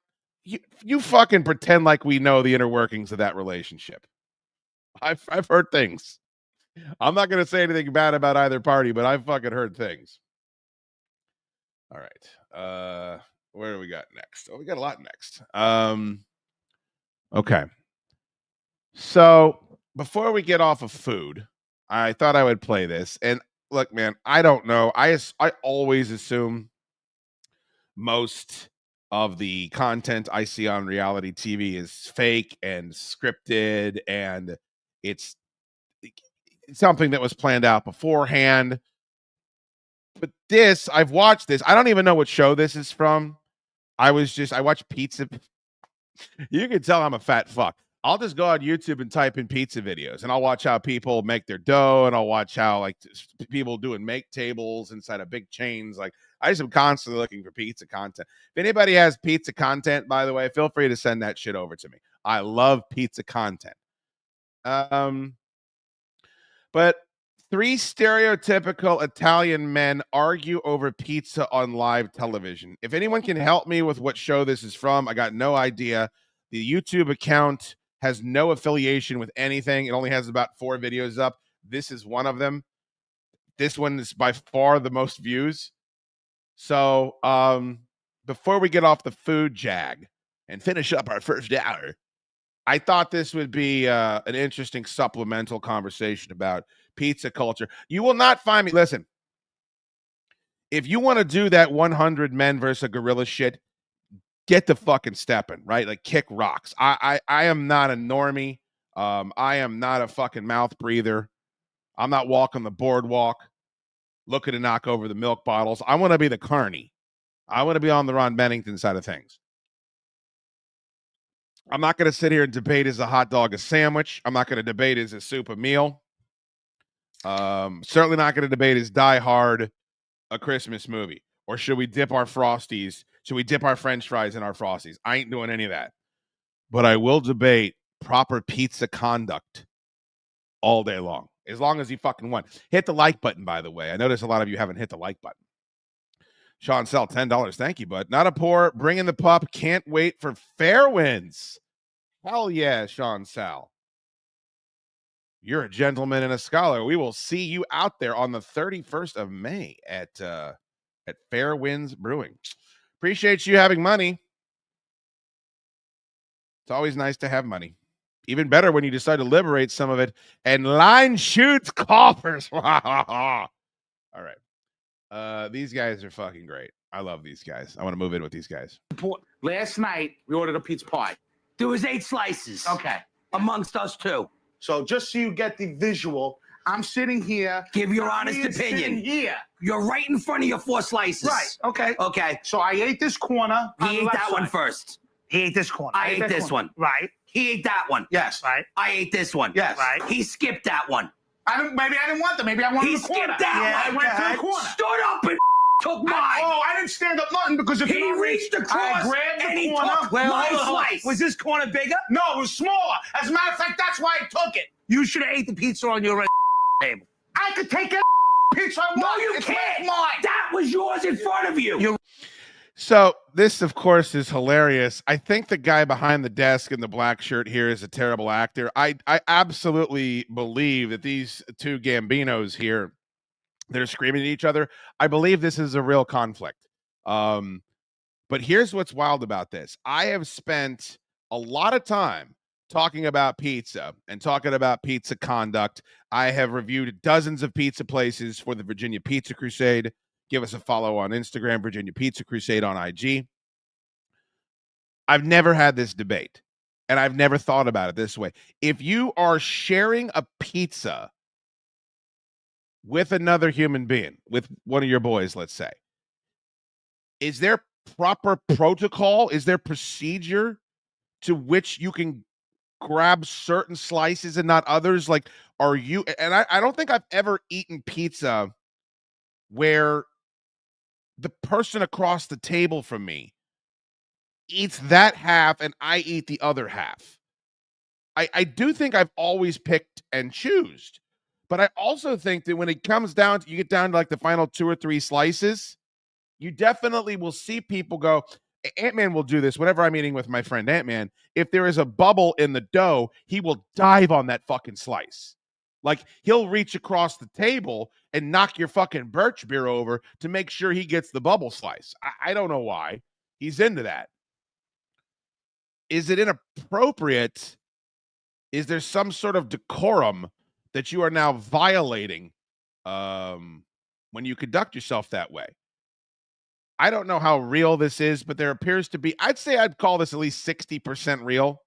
you fucking pretend like we know the inner workings of that relationship. I've heard things. I'm not going to say anything bad about either party, but I've fucking heard things. All right. Where do we got next? Oh, we got a lot next. Okay. So before we get off of food, I thought I would play this. And look, man, I don't know. I always assume most of the content I see on reality TV is fake and scripted, and it's something that was planned out beforehand. But this, I've watched this. I don't even know what show this is from. I watch pizza. You can tell I'm a fat fuck. I'll just go on YouTube and type in pizza videos, and I'll watch how people make their dough, and I'll watch how like people doing make tables inside of big chains. Like I just am constantly looking for pizza content. If anybody has pizza content, by the way, feel free to send that shit over to me. I love pizza content. But 3 stereotypical Italian men argue over pizza on live television. If anyone can help me with what show this is from, I got no idea. The YouTube account has no affiliation with anything. It only has about 4 videos up. This is one of them. This one is by far the most views. So before we get off the food jag and finish up our first hour, I thought this would be an interesting supplemental conversation about pizza culture. You will not find me. Listen, if you want to do that 100 men versus a gorilla shit, get the fucking stepping, right? Like kick rocks. I am not a normie. I am not a fucking mouth breather. I'm not walking the boardwalk looking to knock over the milk bottles. I want to be the carny. I want to be on the Ron Bennington side of things. I'm not going to sit here and debate is a hot dog a sandwich. I'm not going to debate is a soup a meal. Certainly not going to debate is Die Hard a Christmas movie. Or should we dip our Frosties? Should we dip our French fries in our Frosties? I ain't doing any of that. But I will debate proper pizza conduct all day long. as long as you fucking won. Hit the like button, by the way. I notice a lot of you haven't hit the like button. Sean Sell, $10. Thank you, bud. Not a poor. Bring in the pup. Can't wait for fair wins. Hell yeah, Sean Sell. You're a gentleman and a scholar. We will see you out there on the 31st of May at Fair Winds Brewing. Appreciate you having money. It's always nice to have money. Even better when you decide to liberate some of it and line shoots coffers. All right. These guys are fucking great. I love these guys. I want to move in with these guys. Last night, we ordered a pizza pie. There was 8 slices. Okay. Amongst us 2. So just so you get the visual, I'm sitting here. Give your honest opinion. Sitting here. You're right in front of your 4 slices. Right. Okay. Okay. So I ate this corner. He ate that one first. He ate this corner. I ate this one. Right. He ate that one. Yes. Right. I ate this one. Yes. Right. He skipped that one. Maybe I didn't want that. Maybe I wanted He the corner. skipped that I one. went to the corner. Stood up and took mine. I didn't stand up nothing because if He you don't reached reach, across I grabbed and the he corner. took my slice. Was this corner bigger? No, it was smaller. As a matter of fact, that's why I took it. You should have ate the pizza on your table. I could take a pizza I want. No, you It's can't. mine. That was yours in front of you. So this, of course, is hilarious. I think the guy behind the desk in the black shirt here is a terrible actor. I absolutely believe that these two Gambinos here that are screaming at each other, I believe this is a real conflict. But here's what's wild about this. I have spent a lot of time talking about pizza and talking about pizza conduct. I have reviewed dozens of pizza places for the Virginia Pizza Crusade. Give us a follow on Instagram, Virginia Pizza Crusade on IG. I've never had this debate, and I've never thought about it this way. If you are sharing a pizza with another human being, with one of your boys, let's say, is there proper protocol? Is there procedure to which you can grab certain slices and not others? Like, are you, and I don't think I've ever eaten pizza where the person across the table from me eats that half and I eat the other half. I do think I've always picked and choosed, but I also think that when it comes down to, you get down to like the final 2 or 3 slices, you definitely will see people go, Ant-Man will do this whenever I'm eating with my friend Ant-Man. If there is a bubble in the dough, he will dive on that fucking slice. Like, he'll reach across the table and knock your fucking birch beer over to make sure he gets the bubble slice. I don't know why. He's into that. Is it inappropriate? Is there some sort of decorum that you are now violating when you conduct yourself that way? I don't know how real this is, but there appears to be, I'd call this at least 60% real.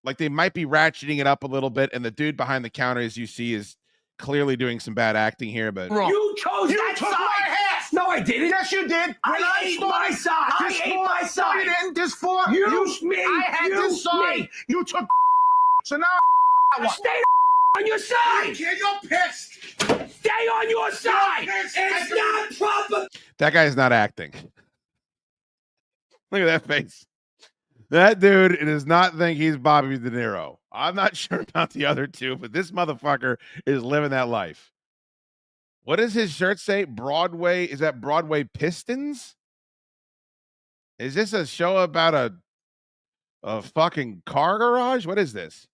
Like, they might be ratcheting it up a little bit, and the dude behind the counter, as you see, is clearly doing some bad acting here, but You chose that took side. my half. No, I didn't. Yes, you did. I ate my side. I ate my No, side. you didn't. This four. Me. I had You, this side. me. You took. So now I want. Stay on your side. You're pissed. Stay on your side. pissed. It's not proper. that guy's not acting. Look at that face. That dude does not think he's Bobby De Niro. I'm not sure about the other two, but this motherfucker is living that life. What does his shirt say? Broadway? Is that Broadway Pistons? Is this a show about a fucking car garage? What is this?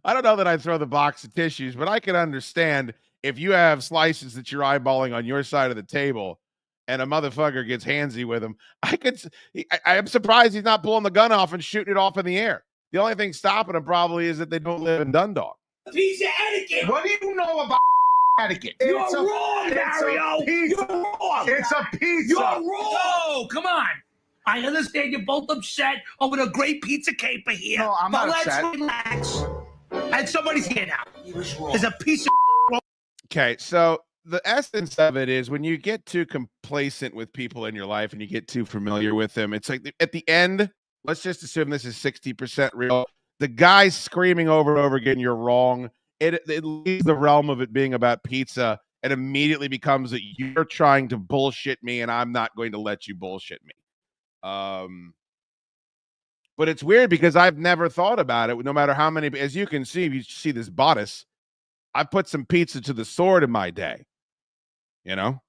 I don't know that I'd throw the box of tissues, but I can understand if you have slices that you're eyeballing on your side of the table and a motherfucker gets handsy with him. I am surprised he's not pulling the gun off and shooting it off in the air. The only thing stopping him probably is that they don't live in Dundalk. Piece of etiquette. What do you know about etiquette? You're wrong, Mario. You're wrong. It's a pizza. You're wrong. Oh, come on. I understand you're both upset over the great pizza caper here. No, I'm but not let's upset. relax. And somebody's here now. He was wrong. There's a piece of Okay, so the essence of it is when you get too complacent with people in your life and you get too familiar with them, it's like at the end, let's just assume this is 60% real. The guy screaming over and over again, you're wrong. It leaves the realm of it being about pizza and immediately becomes that you're trying to bullshit me and I'm not going to let you bullshit me. But it's weird because I've never thought about it. No matter how many, as you can see, you see this bodice. I put some pizza to the sword in my day. You know,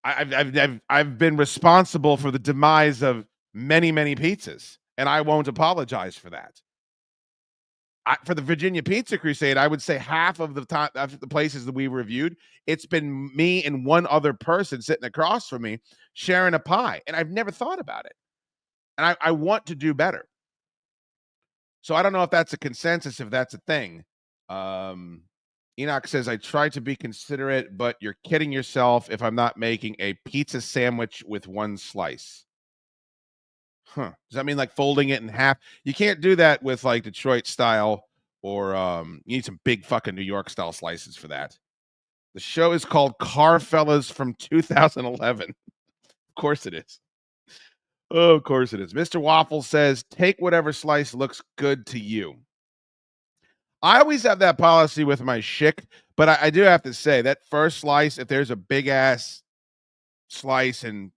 I've been responsible for the demise of many pizzas, and I won't apologize for that. For the Virginia Pizza Crusade, I would say half of the time of the places that we reviewed, it's been me and one other person sitting across from me sharing a pie, and I've never thought about it. And I want to do better. So I don't know if that's a consensus, if that's a thing. Enoch says, I try to be considerate, but you're kidding yourself if I'm not making a pizza sandwich with one slice. Huh. Does that mean like folding it in half? You can't do that with like Detroit style or you need some big fucking New York style slices for that. The show is called Car Fellas from 2011. Of course it is. Oh, of course it is. Mr. Waffle says, take whatever slice looks good to you. I always have that policy with my schick, but I do have to say that first slice, if there's a big ass slice, and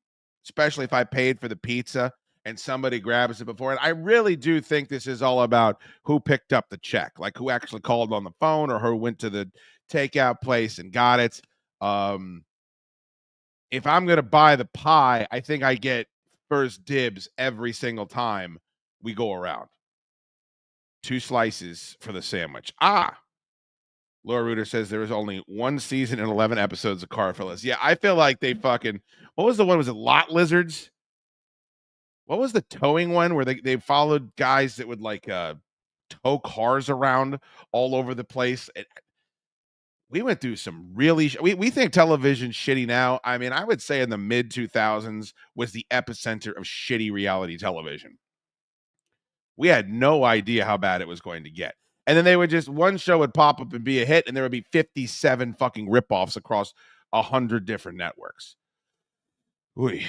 especially if I paid for the pizza and somebody grabs it before it, I really do think this is all about who picked up the check, like who actually called on the phone or who went to the takeout place and got it. If I'm going to buy the pie, I think I get first dibs every single time we go around. 2 slices for the sandwich. Laura Reuter says there was only 1 season and 11 episodes of Car Fellas. Yeah, I feel like they fucking, what was the one? Was it Lot Lizards? What was the towing one where they followed guys that would like tow cars around all over the place? We went through some really we think television's shitty now. I mean, I would say in the mid 2000s was the epicenter of shitty reality television. We had no idea how bad it was going to get. And then they would just, one show would pop up and be a hit, and there would be 57 fucking ripoffs across 100 different networks. Ooh.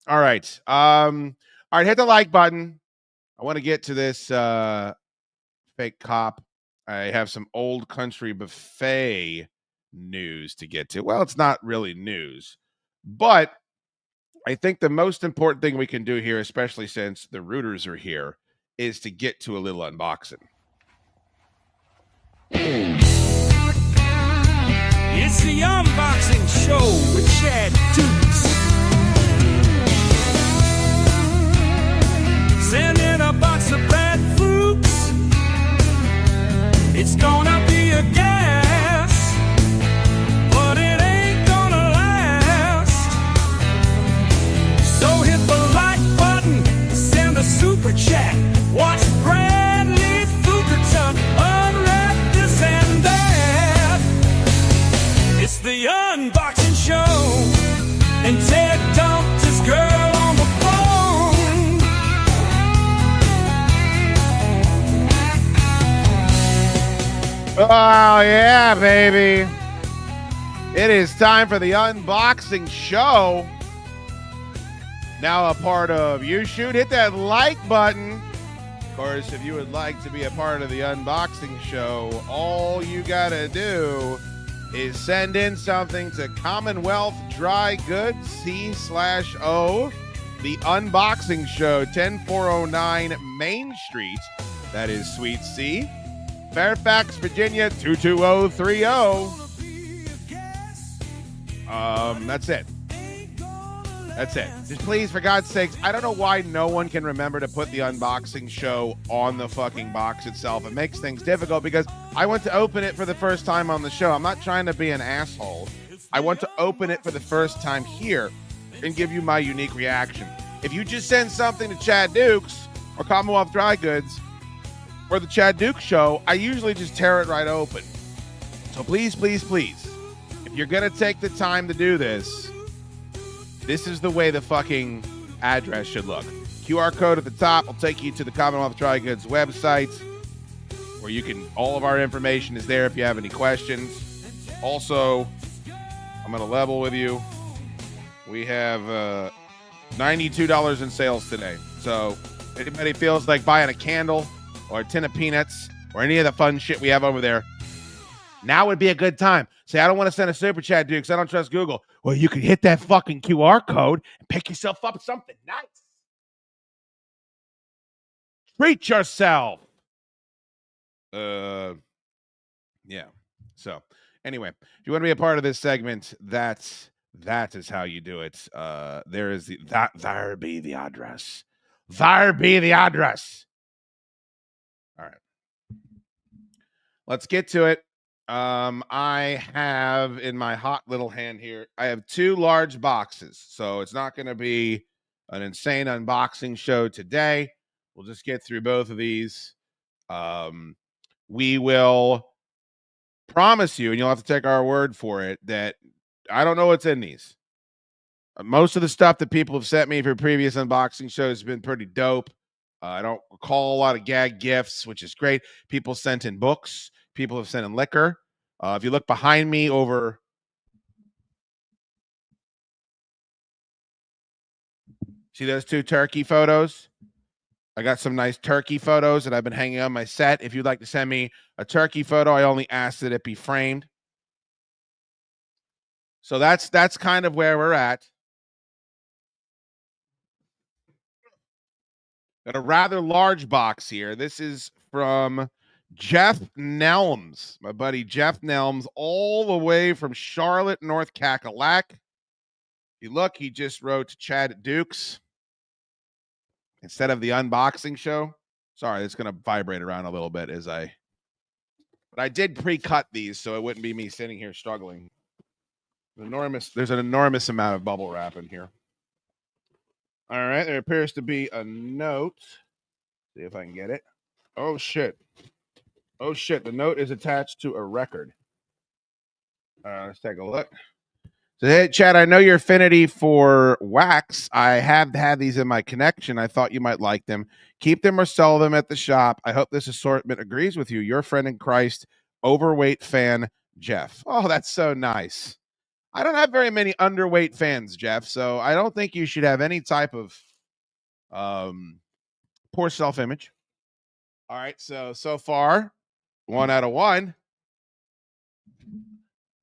All right. All right, hit the like button. I want to get to this fake cop. I have some old country buffet news to get to. Well, it's not really news, but I think the most important thing we can do here, especially since the rooters are here, is to get to a little unboxing. It's the unboxing show with chaddukes. Send in a box of bad fruits. It's gonna be a gas, but it ain't gonna last. So hit the like button, send a super chat, watch Bradley Fugerton unwrap this and that. It's the unboxing show, and Ted dumped his girl on the phone. Oh, yeah, baby. It is time for the unboxing show. Now a part of YouSchoode. Hit that like button. Of course, if you would like to be a part of the unboxing show, all you got to do is send in something to Commonwealth Dry Goods, C/O, the unboxing show, 10409 Main Street. That is Suite C, Fairfax, Virginia, 22030. That's it. That's it. Just please, for God's sakes, I don't know why no one can remember to put the unboxing show on the fucking box itself. It makes things difficult because I want to open it for the first time on the show. I'm not trying to be an asshole. I want to open it for the first time here and give you my unique reaction. If you just send something to Chaddukes or Commonwealth Dry Goods or the Chaddukes show, I usually just tear it right open. So please, please, please, if you're going to take the time to do this, this is the way the fucking address should look. QR code at the top will take you to the Commonwealth Dry Goods website, where you can, all of our information is there if you have any questions. Also, I'm going to level with you. We have $92 in sales today. So if anybody feels like buying a candle or a tin of peanuts or any of the fun shit we have over there, now would be a good time. Say, I don't want to send a super chat, dude, because I don't trust Google. Well, you can hit that fucking QR code and pick yourself up something nice. Treat yourself. Yeah. So anyway, if you want to be a part of this segment, that is how you do it. There is there be the address. There be the address. All right. Let's get to it. I have in my hot little hand here, I have 2 large boxes. So it's not going to be an insane unboxing show today. We'll just get through both of these. We will promise you, and you'll have to take our word for it, that I don't know what's in these. Most of the stuff that people have sent me for previous unboxing shows has been pretty dope. I don't recall a lot of gag gifts, which is great. People sent in books. People have sent in liquor. If you look behind me over... See those 2 turkey photos? I got some nice turkey photos that I've been hanging on my set. If you'd like to send me a turkey photo, I only ask that it be framed. So that's kind of where we're at. Got a rather large box here. This is from Jeff Nelms, my buddy Jeff Nelms, all the way from Charlotte, North Cackalack. If you look, he just wrote chaddukes instead of the unboxing show. Sorry, it's going to vibrate around a little bit but I did pre-cut these, so it wouldn't be me sitting here struggling. There's an enormous amount of bubble wrap in here. All right, there appears to be a note. See if I can get it. Oh, shit. The note is attached to a record. Let's take a look. So, hey, Chad, I know your affinity for wax. I have had these in my connection. I thought you might like them. Keep them or sell them at the shop. I hope this assortment agrees with you. Your friend in Christ, overweight fan, Jeff. Oh, that's so nice. I don't have very many underweight fans, Jeff, so I don't think you should have any type of poor self-image. All right, so far, 1 out of 1.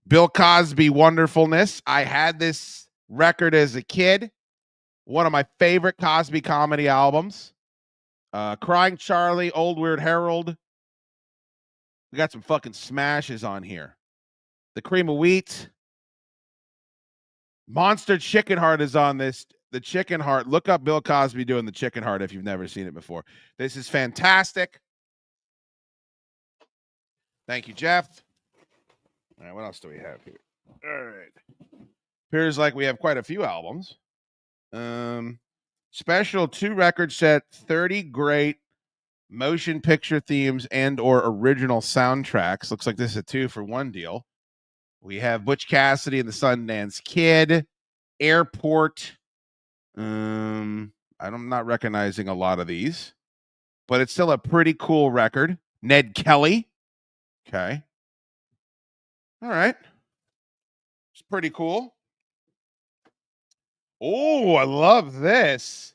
Bill Cosby wonderfulness. I had this record as a kid. One of my favorite Cosby comedy albums. Crying Charlie, Old Weird Harold. We got some fucking smashes on here. The Cream of Wheat. Monster Chicken Heart is on this. The Chicken Heart. Look up Bill Cosby doing the Chicken Heart if you've never seen it before. This is fantastic. Thank you, Jeff. All right, what else do we have here? All right. Appears like we have quite a few albums. Special 2 record set, 30 great motion picture themes and or original soundtracks. Looks like this is a 2-for-1 deal. We have Butch Cassidy and the Sundance Kid, Airport. I'm not recognizing a lot of these, but it's still a pretty cool record. Ned Kelly. Okay. All right. It's pretty cool. Oh, I love this.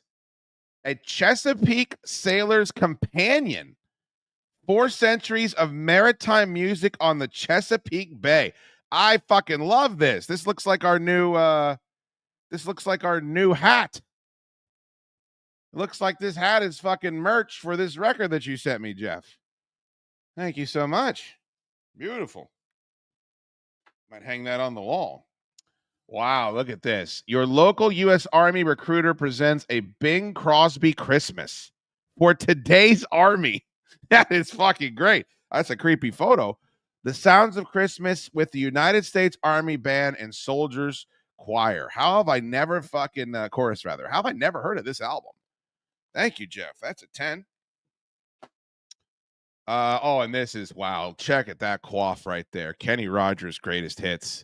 A Chesapeake Sailor's Companion. 4 centuries of maritime music on the Chesapeake Bay. I fucking love this. This looks like our new hat. It looks like this hat is fucking merch for this record that you sent me, Jeff. Thank you so much. Beautiful. Might hang that on the wall. Wow, look at this. Your local U.S. Army recruiter presents a Bing Crosby Christmas for today's Army. That is fucking great. That's a creepy photo. The Sounds of Christmas with the United States Army Band and Soldiers Choir. How have I never fucking chorus rather? How have I never heard of this album? Thank you, Jeff. That's a 10. And this is wow. Check it, that quaff right there. Kenny Rogers' greatest hits.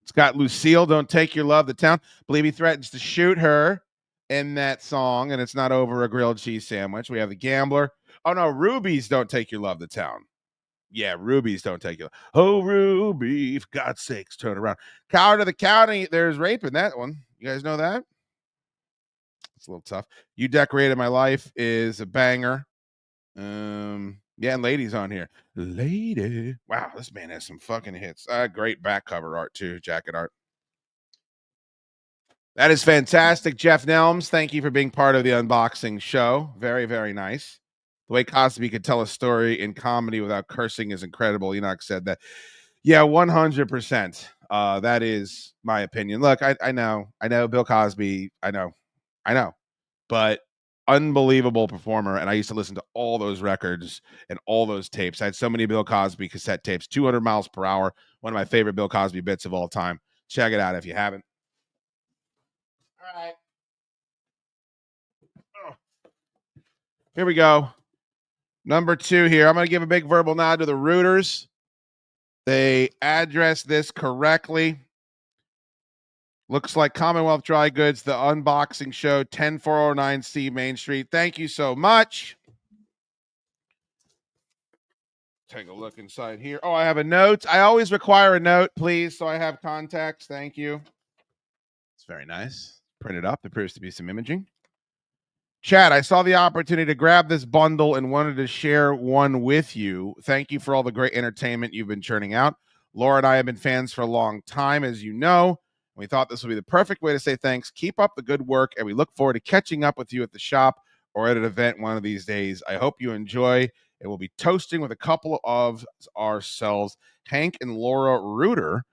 It's got Lucille, Don't Take Your Love to Town. Believe he threatens to shoot her in that song, and it's not over a grilled cheese sandwich. We have The Gambler. Oh no, Ruby's Don't Take Your Love to Town. Yeah, Ruby's Don't Take Your Love. Oh, Ruby, for God's sakes, turn around. Coward of the County, there's rape in that one. You guys know that? It's a little tough. You Decorated My Life is a banger. Yeah, and Lady's on here. Lady. Wow, this man has some fucking hits. Great back cover art too, jacket art. That is fantastic, Jeff Nelms. Thank you for being part of the unboxing show. Very, very nice. The way Cosby could tell a story in comedy without cursing is incredible. Enoch said that. Yeah, 100%. That is my opinion. Look, I know Bill Cosby. I know, but unbelievable performer. And I used to listen to all those records and all those tapes. I had so many Bill Cosby cassette tapes, 200 miles per hour. One of my favorite Bill Cosby bits of all time. Check it out if you haven't. All right. Oh. Here we go. Number 2 here. I'm going to give a big verbal nod to the Rooters. They addressed this correctly. Looks like Commonwealth Dry Goods, the unboxing show, 10409C Main Street. Thank you so much. Take a look inside here. Oh, I have a note. I always require a note, please, so I have context. Thank you. It's very nice. Print it up. There appears to be some imaging. Chad, I saw the opportunity to grab this bundle and wanted to share one with you. Thank you for all the great entertainment you've been churning out. Laura and I have been fans for a long time, as you know. We thought this would be the perfect way to say thanks. Keep up the good work, and we look forward to catching up with you at the shop or at an event one of these days. I hope you enjoy. And we'll be toasting with a couple of ourselves, Hank and Laura Reuter.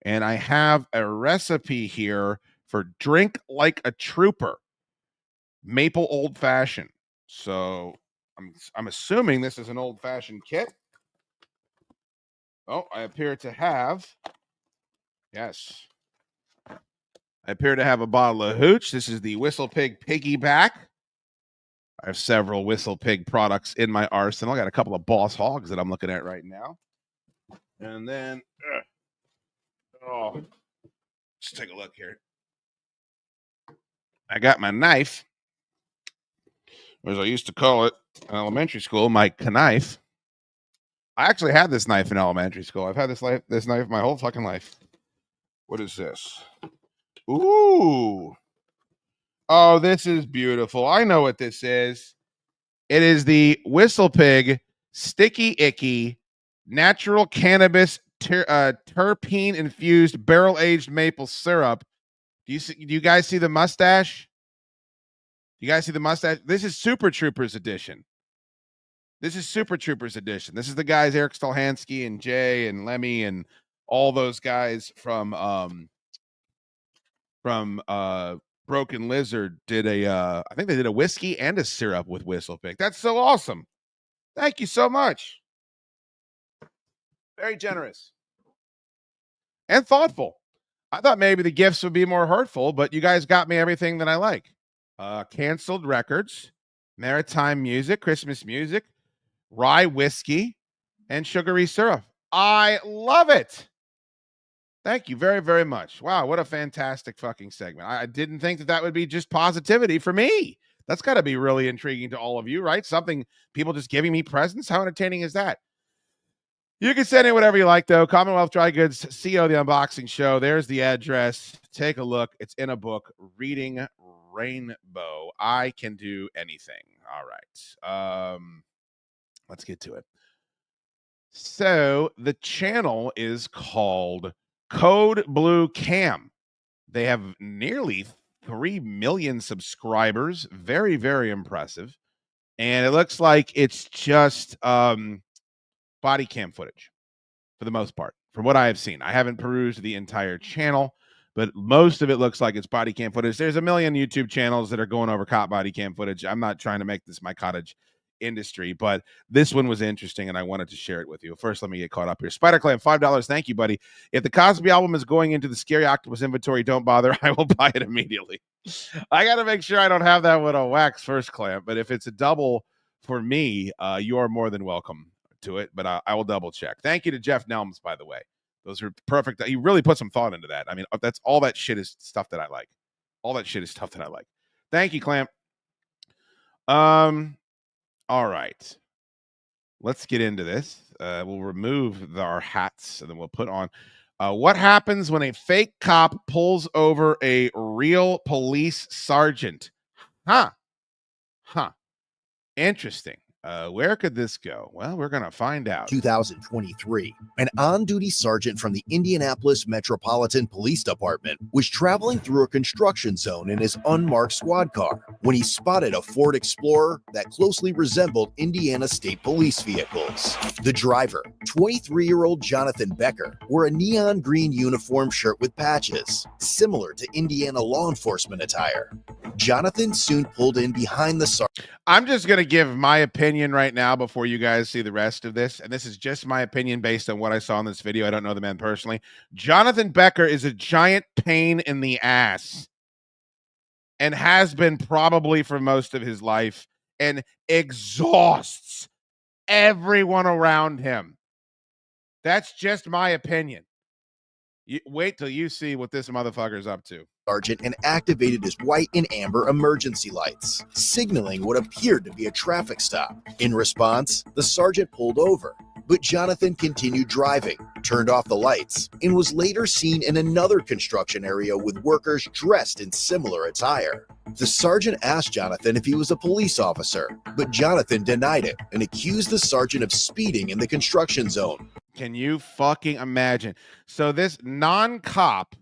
And I have a recipe here for Drink Like a Trooper. Maple old fashioned. So I'm assuming this is an old fashioned kit. Oh, I appear to have. Yes. I appear to have a bottle of hooch. This is the Whistle Pig Piggyback. I have several Whistle Pig products in my arsenal. I got a couple of Boss Hogs that I'm looking at right now. And then, let's take a look here. I got my knife, or as I used to call it in elementary school, my knife. I actually had this knife in elementary school. I've had this knife my whole fucking life. What is this? Ooh. Oh, this is beautiful. I know what this is. It is the Whistle Pig Sticky Icky Natural Cannabis Terpene Infused Barrel Aged Maple Syrup. Do you guys see the mustache? Do you guys see the mustache? This is Super Troopers edition. This is Super Troopers edition. This is the guys Eric Stolhansky and Jay and Lemmy and all those guys from Broken Lizard did I think they did a whiskey and a syrup with Whistle Pig. That's so awesome. Thank you so much. Very generous and thoughtful. I thought maybe the gifts would be more hurtful, but you guys got me everything that I like. Canceled records, maritime music, Christmas music, rye whiskey, and sugary syrup. I love it. Thank you very, very much. Wow, what a fantastic fucking segment. I didn't think that would be just positivity for me. That's got to be really intriguing to all of you, right? Something, people just giving me presents. How entertaining is that? You can send in whatever you like, though. Commonwealth Dry Goods, CO, the unboxing show. There's the address. Take a look. It's in a book, Reading Rainbow. I can do anything. All right. Let's get to it. So the channel is called Code Blue Cam. They have nearly 3 million subscribers. Very, very impressive. And it looks like it's just body cam footage for the most part, from what I have seen. I haven't perused the entire channel, but most of it looks like it's body cam footage. There's a million YouTube channels that are going over cop body cam footage. I'm not trying to make this my cottage industry, but this one was interesting and I wanted to share it with you. First, let me get caught up here. Spider Clam, $5. Thank you, buddy. If the Cosby album is going into the Scary Octopus inventory, don't bother. I will buy it immediately. I got to make sure I don't have that one on wax first, Clam, but if it's a double for me, you are more than welcome to it, but I will double check. Thank you to Jeff Nelms, by the way. Those are perfect. He really put some thought into that. I mean, that's all that shit is stuff that I like. All that shit is stuff that I like. Thank you, Clamp. All right. Let's get into this. We'll remove our hats and then we'll put on what happens when a fake cop pulls over a real police sergeant. Interesting. Where could this go? Well, we're going to find out. 2023, an on-duty sergeant from the Indianapolis Metropolitan Police Department was traveling through a construction zone in his unmarked squad car when he spotted a Ford Explorer that closely resembled Indiana State Police vehicles. The driver, 23-year-old Jonathan Becker, wore a neon green uniform shirt with patches, similar to Indiana law enforcement attire. Jonathan soon pulled in behind the sergeant. I'm just going to give my opinion right now before you guys see the rest of this. And this is just my opinion based on what I saw in this video. I don't know the man personally. Jonathan Becker is a giant pain in the ass and has been probably for most of his life and exhausts everyone around him. That's just my opinion. Wait till you see what this motherfucker's up to. Sergeant and activated his white and amber emergency lights, signaling what appeared to be a traffic stop. In response, the sergeant pulled over, but Jonathan continued driving, turned off the lights, and was later seen in another construction area with workers dressed in similar attire. The sergeant asked Jonathan if he was a police officer, but Jonathan denied it and accused the sergeant of speeding in the construction zone. Can you fucking imagine? So this non-cop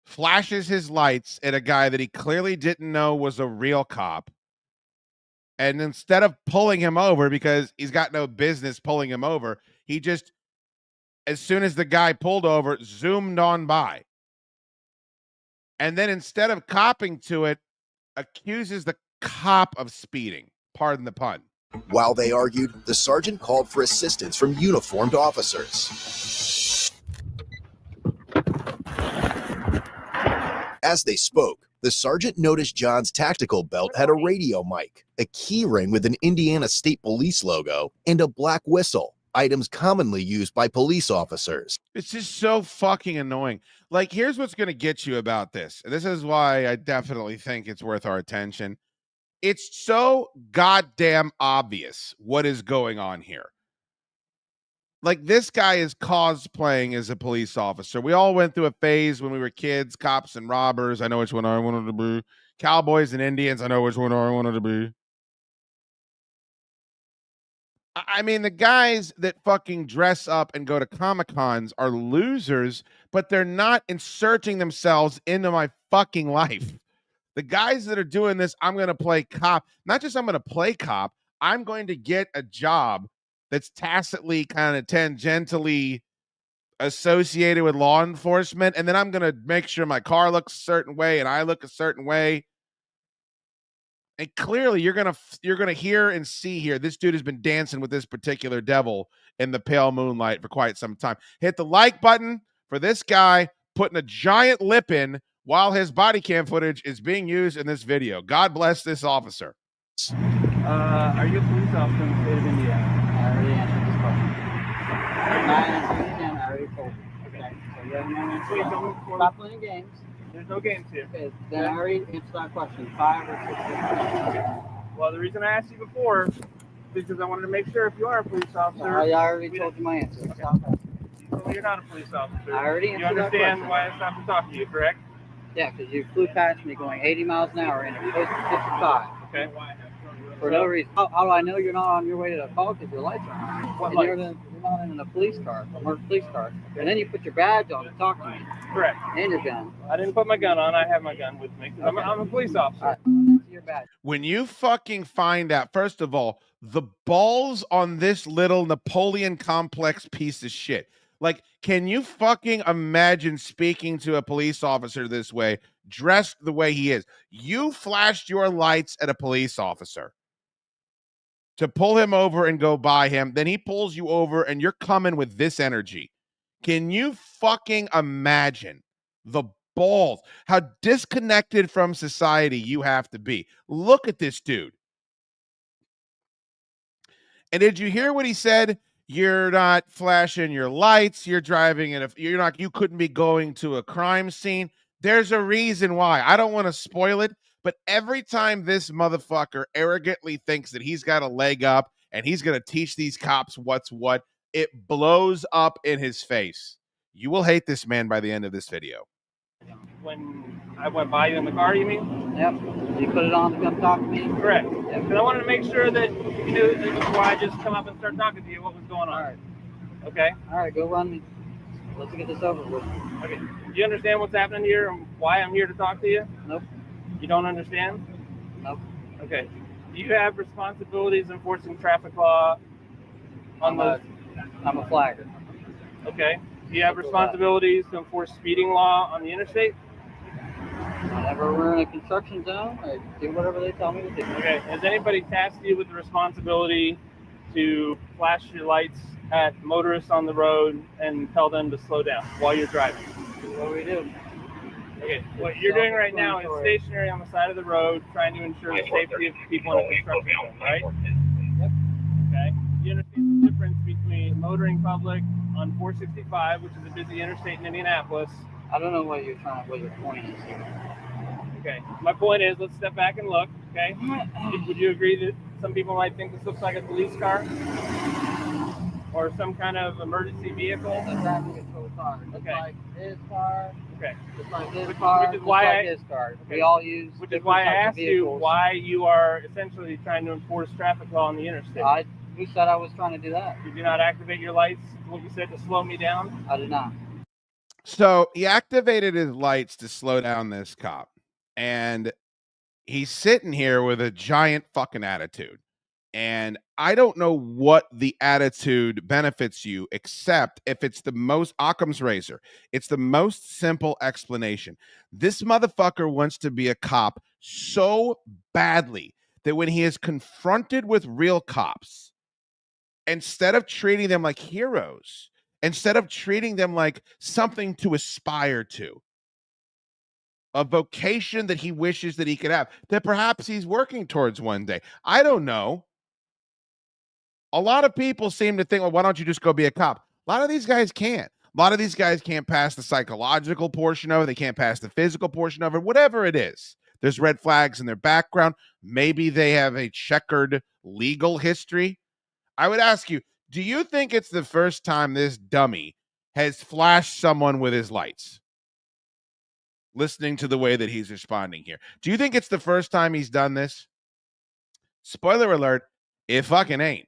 flashes his lights at a guy that he clearly didn't know was a real cop. And instead of pulling him over, because he's got no business pulling him over, he just, as soon as the guy pulled over, zoomed on by. And then instead of copping to it, accuses the cop of speeding. Pardon the pun. While they argued, the sergeant called for assistance from uniformed officers. As they spoke, the sergeant noticed John's tactical belt had a radio mic, a key ring with an Indiana State Police logo, and a black whistle, items commonly used by police officers. It's just so fucking annoying. Like, here's what's going to get you about this. And this is why I definitely think it's worth our attention. It's so goddamn obvious what is going on here. Like, this guy is cosplaying as a police officer. We all went through a phase when we were kids, cops and robbers. I know which one I wanted to be. Cowboys and Indians. I know which one I wanted to be. I mean, the guys that fucking dress up and go to Comic-Cons are losers, but they're not inserting themselves into my fucking life. The guys that are doing this, I'm going to play cop. Not just I'm going to play cop, I'm going to get a job that's tacitly kind of tangentially associated with law enforcement, and then I'm going to make sure my car looks a certain way and I look a certain way. And clearly you're going to hear and see here, this dude has been dancing with this particular devil in the pale moonlight for quite some time. Hit the like button for this guy putting a giant lip in while his body cam footage is being used in this video. God bless this officer. Are you a police officer in the state of Indiana? I already answered this question. Not answering it again, I already told you. Okay. So you have no answer. Stop playing games. There's no games here. Okay, then I already answered that question 5 or 6 times. Well, the reason I asked you before is because I wanted to make sure if you are a police officer. I already told you my answer. Okay. Stop asking. You told me you're not a police officer. I already answered that question. You understand why I stopped to talk to you, correct? Yeah, because you flew past me going 80 miles an hour and it was 55. Okay. For no reason. How do I know you're not on your way to the call because your lights are on? And you're not in a police car, a marked police car. Okay. And then you put your badge on to talk to me. Correct. And your gun. I didn't put my gun on. I have my gun with me. Okay. I'm a police officer. Right. Your badge. When you fucking find out, first of all, the balls on this little Napoleon complex piece of shit. Like, can you fucking imagine speaking to a police officer this way, dressed the way he is? You flashed your lights at a police officer to pull him over and go by him. Then he pulls you over and you're coming with this energy. Can you fucking imagine the balls, how disconnected from society you have to be? Look at this dude. And did you hear what he said? You're not flashing your lights. You're driving in you couldn't be going to a crime scene. There's a reason why. I don't want to spoil it, but every time this motherfucker arrogantly thinks that he's got a leg up and he's going to teach these cops what's what, it blows up in his face. You will hate this man by the end of this video. When I went by you in the car, you mean? Yep. You put it on to come talk to me? Correct. Because I wanted to make sure that you knew that before I just come up and start talking to you what was going on. All right. Okay? All right, go run me. Let's get this over with. Okay. Do you understand what's happening here and why I'm here to talk to you? Nope. You don't understand? Nope. Okay. Do you have responsibilities enforcing traffic law on those? I'm a flagger. Okay. Do you have responsibilities to enforce speeding law on the interstate? Whenever we're in a construction zone, I do whatever they tell me to do. Okay. Has anybody tasked you with the responsibility to flash your lights at motorists on the road and tell them to slow down while you're driving? What do we do? Okay. What you're doing right now is stationary on the side of the road, trying to ensure the safety of people in a construction zone, right? Yep. Okay. Do you understand the difference between motoring public on 465, which is a busy interstate in Indianapolis? I don't know what your point is here. Okay. My point is, let's step back and look. Okay. Would you agree that some people might think this looks like a police car or some kind of emergency vehicle? A traffic control car. Okay. Just like his car. Okay. Just like his car. Which is why his car. Okay. We all use. Which is why I asked you why you are essentially trying to enforce traffic law on the interstate. Who said I was trying to do that? Did you not activate your lights? What you said to slow me down? I did not. So he activated his lights to slow down this cop. And he's sitting here with a giant fucking attitude. And I don't know what the attitude benefits you, except if it's the most Occam's razor. It's the most simple explanation. This motherfucker wants to be a cop so badly that when he is confronted with real cops, instead of treating them like heroes, instead of treating them like something to aspire to, a vocation that he wishes that he could have, that perhaps he's working towards one day. I don't know. A lot of people seem to think, well, why don't you just go be a cop? A lot of these guys can't. A lot of these guys can't pass the psychological portion of it. They can't pass the physical portion of it, whatever it is. There's red flags in their background. Maybe they have a checkered legal history. I would ask you, do you think it's the first time this dummy has flashed someone with his lights? Listening to the way that he's responding here. Do you think it's the first time he's done this? Spoiler alert, it fucking ain't.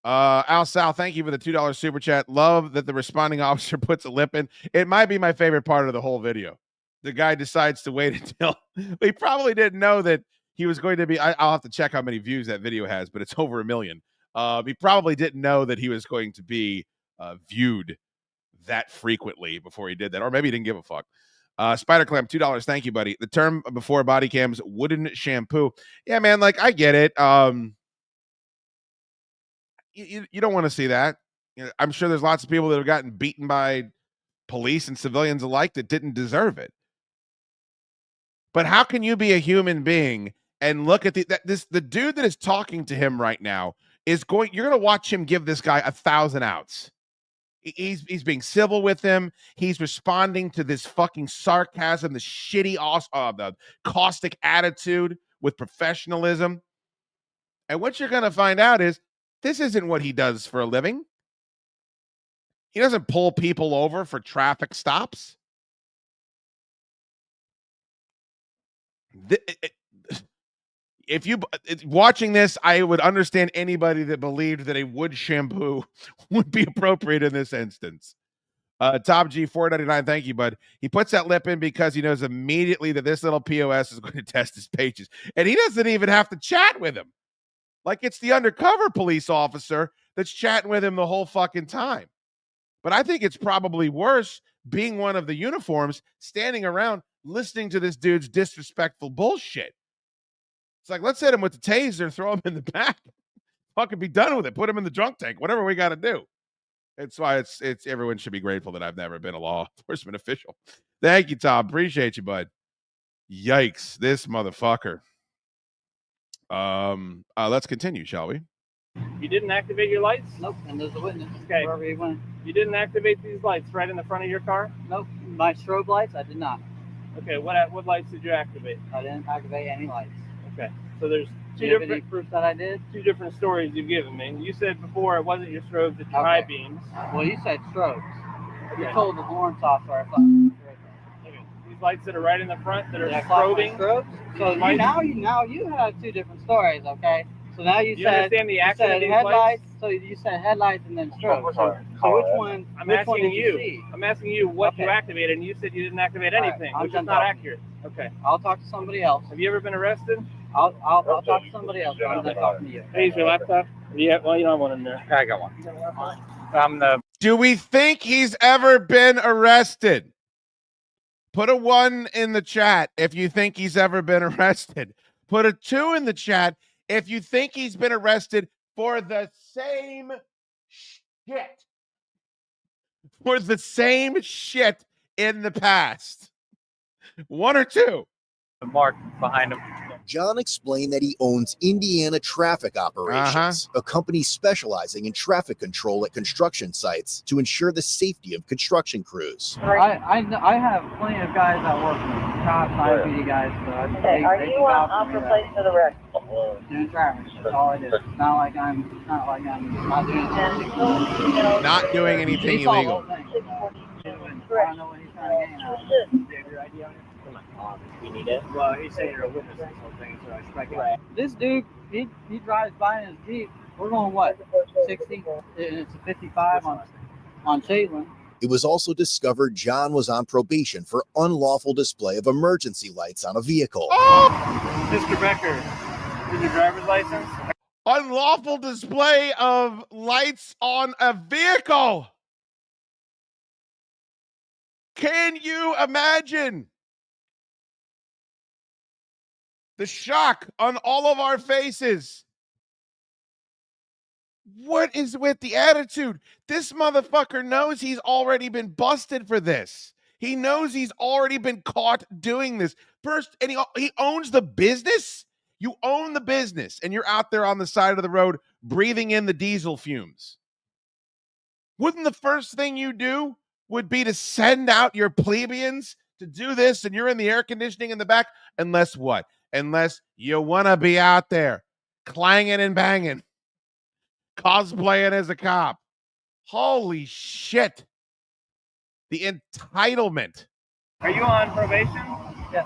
Al Sal, thank you for the $2 super chat. Love that the responding officer puts a lip in. It might be my favorite part of the whole video. The guy decides to wait until he probably didn't know that he was going to be. I'll have to check how many views that video has, but it's over 1 million. He probably didn't know that he was going to be viewed that frequently before he did that, or maybe he didn't give a fuck. Spider Clam, $2. Thank you, buddy. The term before body cams, wooden shampoo. Yeah, man, like I get it. You don't want to see that. You know, I'm sure there's lots of people that have gotten beaten by police and civilians alike that didn't deserve it. But how can you be a human being and look at the dude that is talking to him right now is going? You're going to watch him give this guy 1,000 outs. He's being civil with him. He's responding to this fucking sarcasm, the shitty, the caustic attitude with professionalism. And what you're going to find out is this isn't what he does for a living. He doesn't pull people over for traffic stops. If you watching this, I would understand anybody that believed that a wood shampoo would be appropriate in this instance. Top G $4.99. Thank you, bud. He puts that lip in because he knows immediately that this little POS is going to test his pages, and he doesn't even have to chat with him. Like it's the undercover police officer that's chatting with him the whole fucking time. But I think it's probably worse being one of the uniforms standing around listening to this dude's disrespectful bullshit. It's like, let's hit him with the taser, throw him in the back. Fucking be done with it. Put him in the drunk tank, whatever we got to do. It's why it's everyone should be grateful that I've never been a law enforcement official. Thank you, Tom. Appreciate you, bud. Yikes, this motherfucker. Let's continue, shall we? You didn't activate your lights? Nope, and there's a witness. Okay. Wherever you went. You didn't activate these lights right in the front of your car? Nope. My strobe lights, I did not. Okay, what lights did you activate? I didn't activate any lights. Okay, so there's any proof that I did? Two different stories you've given me. You said before it wasn't your strobes, it's your high beams. Well, you said strobes. Okay. You told the warrant officer I thought. Okay, these lights that are right in the front that are Yeah, strobing? strobes. So now you have two different stories, okay? So now you said understand the action of these headlights. lights? So you said headlights and then strobes. So which one? Which one did you see? I'm asking you what you Okay. activated, and you said you didn't activate All right, anything, I'm which is done not talking. accurate. Okay. I'll talk to somebody else. Have you ever been arrested? I'll talk to somebody else. I'm done talking to you. Hey, is your laptop? Yeah. Well, you don't have one in there. I got one. I'm the. Do we think he's ever been arrested? Put a 1 in the chat if you think he's ever been arrested. Put a 2 in the chat if you think he's been arrested for the same shit. For the same shit in the past. 1 or 2. The mark behind him. John explained that he owns Indiana Traffic Operations, a company specializing in traffic control at construction sites to ensure the safety of construction crews. I have plenty of guys that work with me. Cops, IPD guys. So Okay, are you on for place for the rest? Doing traffic. That's all I do. It's not like I'm not doing anything. Not doing anything illegal. I don't know what he's trying to gain out of it. Do you have your ID on you? You need it? Well, he's saying you're a witness to this whole thing, so I strike it. This dude, he drives by in his Jeep. We're going what? 60? And it's a 55 on Caitlin. It was also discovered John was on probation for unlawful display of emergency lights on a vehicle. Mr. Becker, is your driver's license? Unlawful display of lights on a vehicle. Can you imagine the shock on all of our faces? What is with the attitude? This motherfucker knows he's already been busted for this. He knows he's already been caught doing this. First, and he owns the business. You own the business, and you're out there on the side of the road breathing in the diesel fumes. Wouldn't the first thing you do would be to send out your plebeians to do this, and you're in the air conditioning in the back? Unless what? Unless you want to be out there clanging and banging, cosplaying as a cop. Holy shit. The entitlement. Are you on probation? Yeah.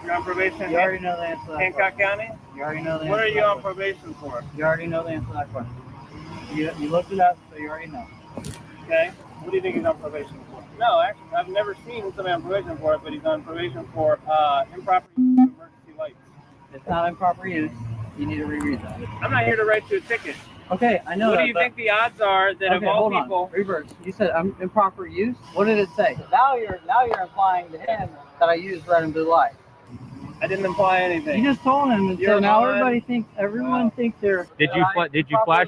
You're on probation? You already know the answer to that Hancock question. County? You already know the answer. What are to you that on question. probation for? You already know the answer to that question. You looked it up, so you already know. Okay. What do you think he's on probation for? No, actually, I've never seen somebody on probation for it, but he's on probation for improper use of emergency lights. It's not improper use. You need to reread that. I'm not here to write you a ticket. Okay, I know What that. do you think the odds are that of all hold on. people? Reverse. You said improper use. What did it say? Now you're implying to him that I used red and blue light. I didn't imply anything. You just told him, and so You're now on- everyone thinks they're. Did you flash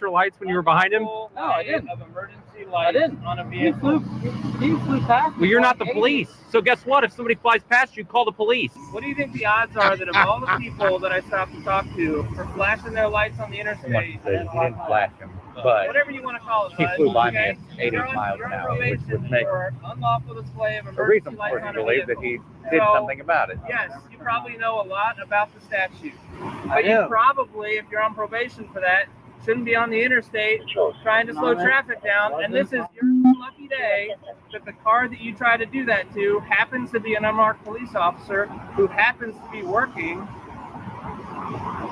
your lights when you were behind him? No, I didn't. Of emergency I lights didn't. on a He vehicle. flew past. Well, you're not the me. police. So guess what? If somebody flies past you, call the police. What do you think the odds are that of all the people that I stopped to talk to for flashing their lights on the interstate? He didn't flash him, but Whatever you want to call it. he bud, flew by okay? me at 80 You're on- miles you're an on hour, which probation would make for unlawful display of a emergency reason lights for us on to a believe that vehicle. he did So, something about it. Yes, you probably know a lot about the statute. I But you do. probably, if you're on probation for that, shouldn't be on the interstate trying to slow traffic down. And this is your lucky day that the car that you try to do that to happens to be an unmarked police officer who happens to be working.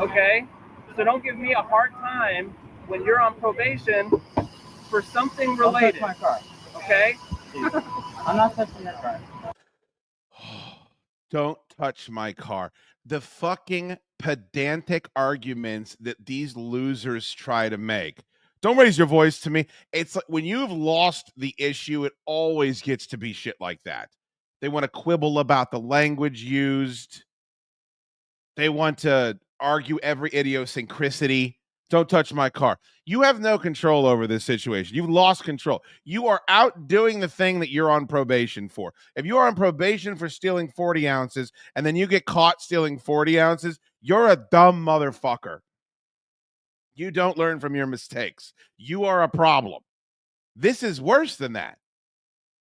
Okay? So don't give me a hard time when you're on probation for something Don't touch related. my car. Okay? I'm not touching your car. Don't touch my car. The fucking pedantic arguments that these losers try to make. Don't raise your voice to me. It's like when you've lost the issue, it always gets to be shit like that. They want to quibble about the language used. They want to argue every idiosyncrasy. Don't touch my car. You have no control over this situation. You've lost control. You are out doing the thing that you're on probation for. If you are on probation for stealing 40 ounces and then you get caught stealing 40 ounces, you're a dumb motherfucker. You don't learn from your mistakes. You are a problem. This is worse than that.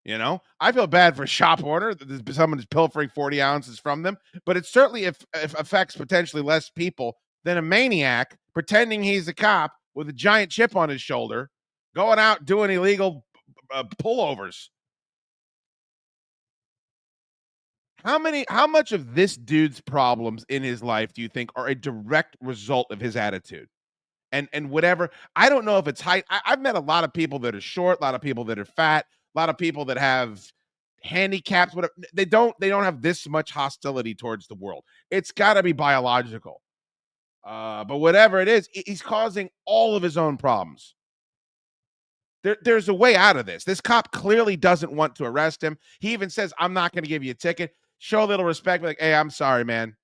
You know, I feel bad for shop owner that someone is pilfering 40 ounces from them, but it certainly if affects potentially less people than a maniac pretending he's a cop with a giant chip on his shoulder, going out doing illegal pullovers. How much of this dude's problems in his life do you think are a direct result of his attitude? And whatever. I don't know if it's height. I've met a lot of people that are short, a lot of people that are fat, a lot of people that have handicaps, whatever. They don't have this much hostility towards the world. It's got to be biological. But whatever it is, he's causing all of his own problems. There's a way out of this. This cop clearly doesn't want to arrest him. He even says, "I'm not going to give you a ticket." Show a little respect, like, "Hey, I'm sorry, man.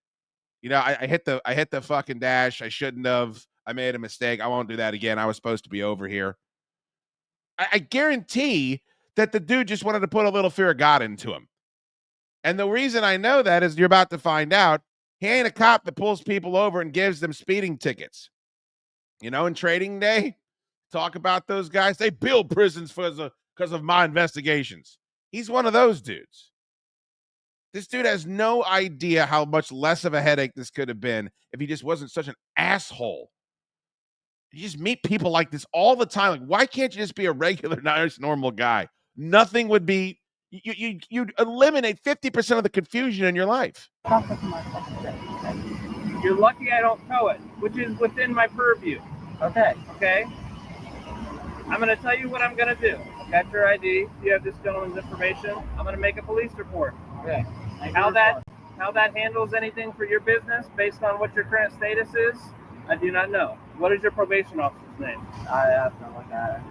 You know, I hit the fucking dash. I shouldn't have. I made a mistake. I won't do that again. I was supposed to be over here." I guarantee that the dude just wanted to put a little fear of God into him. And the reason I know that is you're about to find out. He ain't a cop that pulls people over and gives them speeding tickets. You know, in Trading Day, talk about those guys. They build prisons because of my investigations. He's one of those dudes. This dude has no idea how much less of a headache this could have been if he just wasn't such an asshole. You just meet people like this all the time. Like, why can't you just be a regular, nice, normal guy? Nothing would be. You'd eliminate 50% of the confusion in your life. You're lucky I don't tow it, which is within my purview. Okay. Okay? I'm going to tell you what I'm going to do. Got your ID. You have this gentleman's information. I'm going to make a police report. Okay. How that handles anything for your business based on what your current status is, I do not know. What is your probation officer's name? I have to look at it.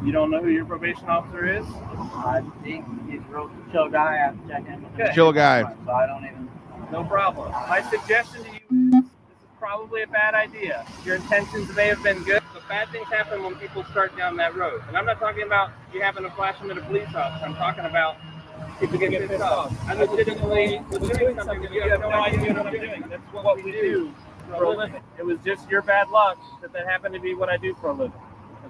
You don't know who your probation officer is? I think he's a real chill guy. I have to check in with him. Chill guy. So I don't even. No problem. My suggestion to you is this is probably a bad idea. Your intentions may have been good, but bad things happen when people start down that road. And I'm not talking about you having to flash them at a police officer. I'm talking about people get pissed off. I'm legitimately doing something that you have no idea what I'm doing. That's what we do for a living. It was just your bad luck that happened to be what I do for a living.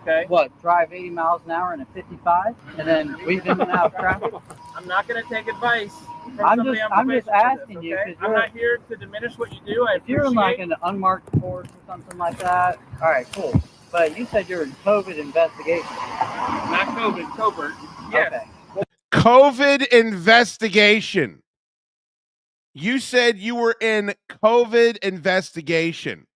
Okay? What, drive 80 miles an hour in a 55 and then weave in and out of traffic? I'm not going to take advice from I'm somebody just on probation asking for this, you. okay? I'm not here to diminish what you do. If you're in like an unmarked force or something like that, all right, cool. But you said you're in COVID investigation. Not COVID, covert. Yes. Okay. COVID investigation. You said you were in COVID investigation.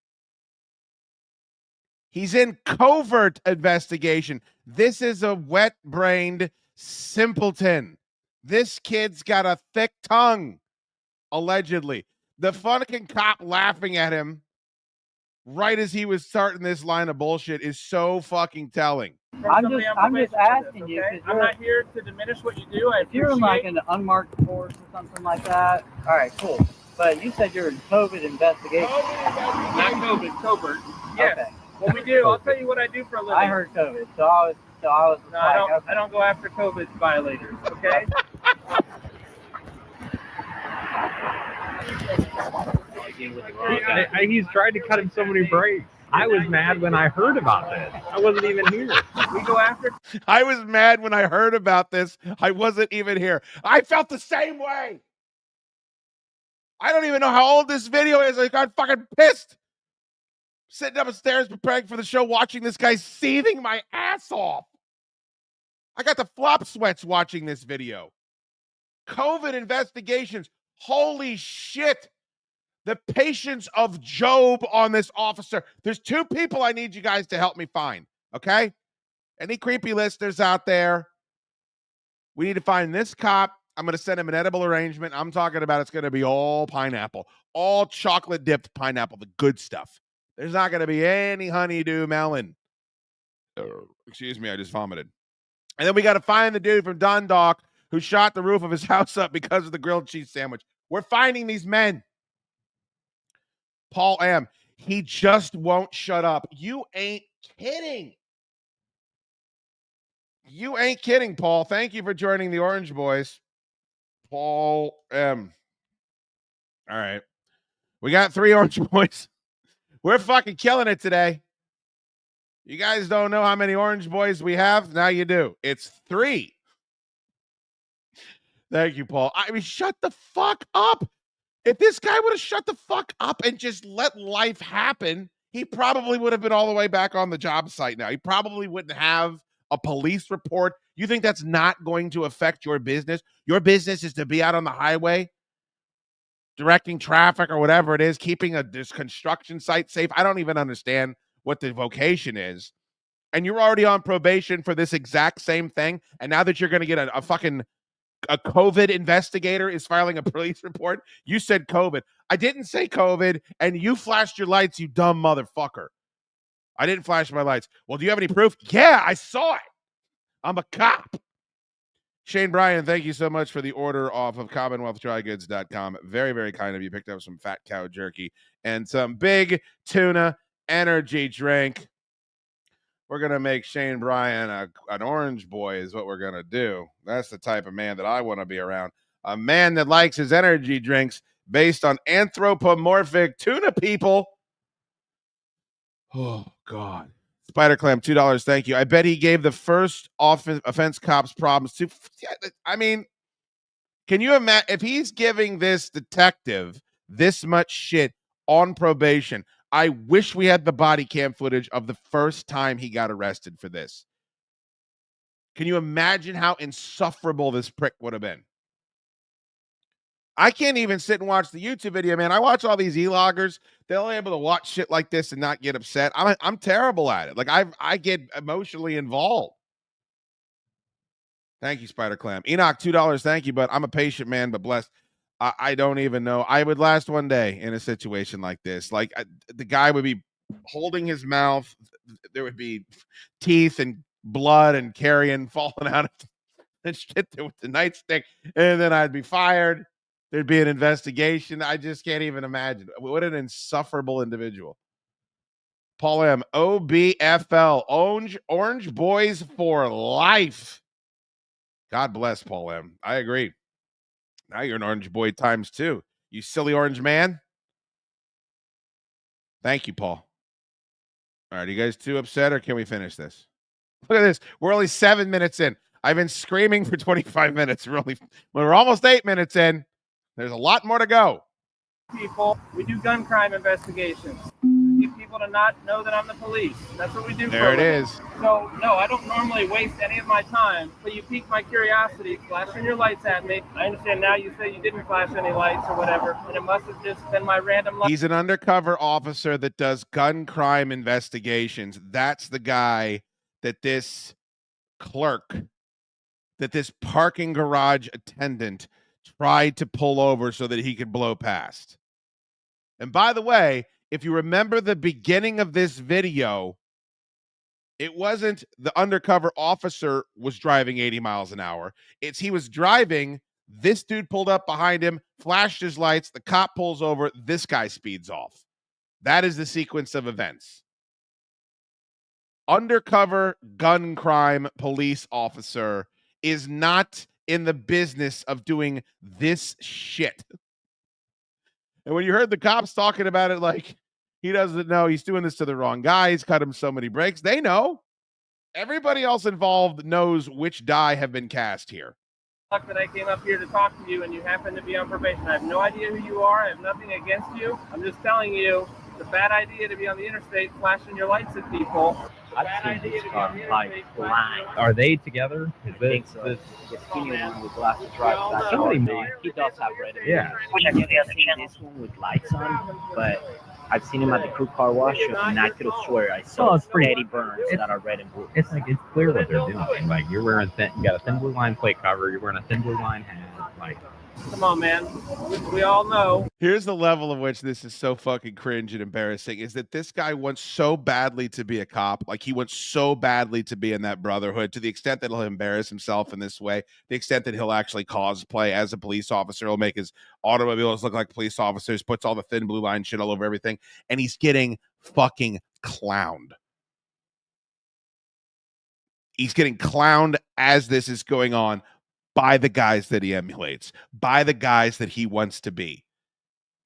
He's in covert investigation. This is a wet-brained simpleton. This kid's got a thick tongue, allegedly. The fucking cop laughing at him right as he was starting this line of bullshit is so fucking telling. I'm just asking you. Okay? I'm not here to diminish what you do. If you're in like an unmarked force or something like that, all right, cool. But you said you're in COVID investigation. Not COVID, covert. Yes. Okay. What we do, I'll tell you what I do for a living. I heard COVID, so I was. No, I don't go after COVID violators. Okay. He's tried to cut him so many breaks. I was mad when I heard about this. I wasn't even here. We go after. I was mad when I heard about this. I wasn't even here. I felt the same way. I don't even know how old this video is. I got fucking pissed. Sitting upstairs preparing for the show, watching this guy seething my ass off. I got the flop sweats watching this video. COVID investigations. Holy shit. The patience of Job on this officer. There's two people I need you guys to help me find, okay? Any creepy listeners out there? We need to find this cop. I'm going to send him an edible arrangement. I'm talking about it's going to be all pineapple, all chocolate dipped pineapple, the good stuff. There's not going to be any honeydew melon. Excuse me, I just vomited. And then we got to find the dude from Dundalk who shot the roof of his house up because of the grilled cheese sandwich. We're finding these men. Paul M. He just won't shut up. You ain't kidding. You ain't kidding, Paul. Thank you for joining the Orange Boys. Paul M. All right. We got 3 Orange Boys. We're fucking killing it today. You guys don't know how many Orange Boys we have. Now you do. It's 3. Thank you, Paul. I mean, shut the fuck up. If this guy would have shut the fuck up and just let life happen, he probably would have been all the way back on the job site now. He probably wouldn't have a police report. You think that's not going to affect your business? Your business is to be out on the highway directing traffic or whatever it is, keeping this construction site safe. I don't even understand what the vocation is. And you're already on probation for this exact same thing. And now that you're going to get a fucking COVID investigator is filing a police report. You said COVID. I didn't say COVID, and you flashed your lights, you dumb motherfucker. I didn't flash my lights. Well, do you have any proof? Yeah, I saw it. I'm a cop. Shane Bryan, thank you so much for the order off of CommonwealthDryGoods.com. Very, very kind of you. Picked up some fat cow jerky and some big tuna energy drink. We're going to make Shane Bryan an orange boy is what we're going to do. That's the type of man that I want to be around. A man that likes his energy drinks based on anthropomorphic tuna people. Oh, God. Spider Clam, $2. Thank you. I bet he gave the first offense cops problems to. I mean, can you imagine if he's giving this detective this much shit on probation? I wish we had the body cam footage of the first time he got arrested for this. Can you imagine how insufferable this prick would have been? I can't even sit and watch the YouTube video, man. I watch all these e-loggers. They're able to watch shit like this and not get upset. I'm terrible at it. Like I get emotionally involved. Thank you, Spider Clam. Enoch, $2. Thank you, but I'm a patient man, but blessed. I don't even know. I would last one day in a situation like this. Like the guy would be holding his mouth. There would be teeth and blood and carrion falling out of and shit with the nightstick. And then I'd be fired. There'd be an investigation. I just can't even imagine. What an insufferable individual. Paul M. OBFL. Orange Boys for life. God bless Paul M. I agree. Now you're an orange boy times 2. You silly orange man. Thank you, Paul. All right, are you guys too upset or can we finish this? Look at this. We're only 7 minutes in. I've been screaming for 25 minutes. We're almost 8 minutes in. There's a lot more to go. People, we do gun crime investigations. We get people to not know that I'm the police. That's what we do. There it is. So, no, I don't normally waste any of my time, but you piqued my curiosity, flashing your lights at me. I understand now you say you didn't flash any lights or whatever, and it must have just been my random light. He's an undercover officer that does gun crime investigations. That's the guy that this clerk, that this parking garage attendant tried to pull over so that he could blow past. And by the way, if you remember the beginning of this video, it wasn't the undercover officer was driving 80 miles an hour. It's he was driving. This dude pulled up behind him, flashed his lights. The cop pulls over. This guy speeds off. That is the sequence of events. Undercover gun crime police officer is not in the business of doing this shit. And when you heard the cops talking about it, like he doesn't know, he's doing this to the wrong guy. He's cut him so many breaks. They know. Everybody else involved knows which die have been cast here. That I came up here to talk to you and you happen to be on probation. I have no idea who you are. I have nothing against you. I'm just telling you, it's a bad idea to be on the interstate flashing your lights at people. I've seen this car like flying. Are they together? I think so. The skinny one with glasses right. Somebody he does have red. Yeah. I've seen this one with lights on, but I've seen him at the crew car wash, and I could have swear I saw steady burns that are red and blue. It's like it's clear what they're doing. Like you're wearing you got a thin blue line plate cover. You're wearing a thin blue line hat. Like. Come on, man. We all know. Here's the level of which this is so fucking cringe and embarrassing is that this guy wants so badly to be a cop. Like he wants so badly to be in that brotherhood to the extent that he'll embarrass himself in this way, the extent that he'll actually cosplay as a police officer. He'll make his automobiles look like police officers, puts all the thin blue line shit all over everything. And he's getting fucking clowned. He's getting clowned as this is going on by the guys that he emulates, by the guys that he wants to be.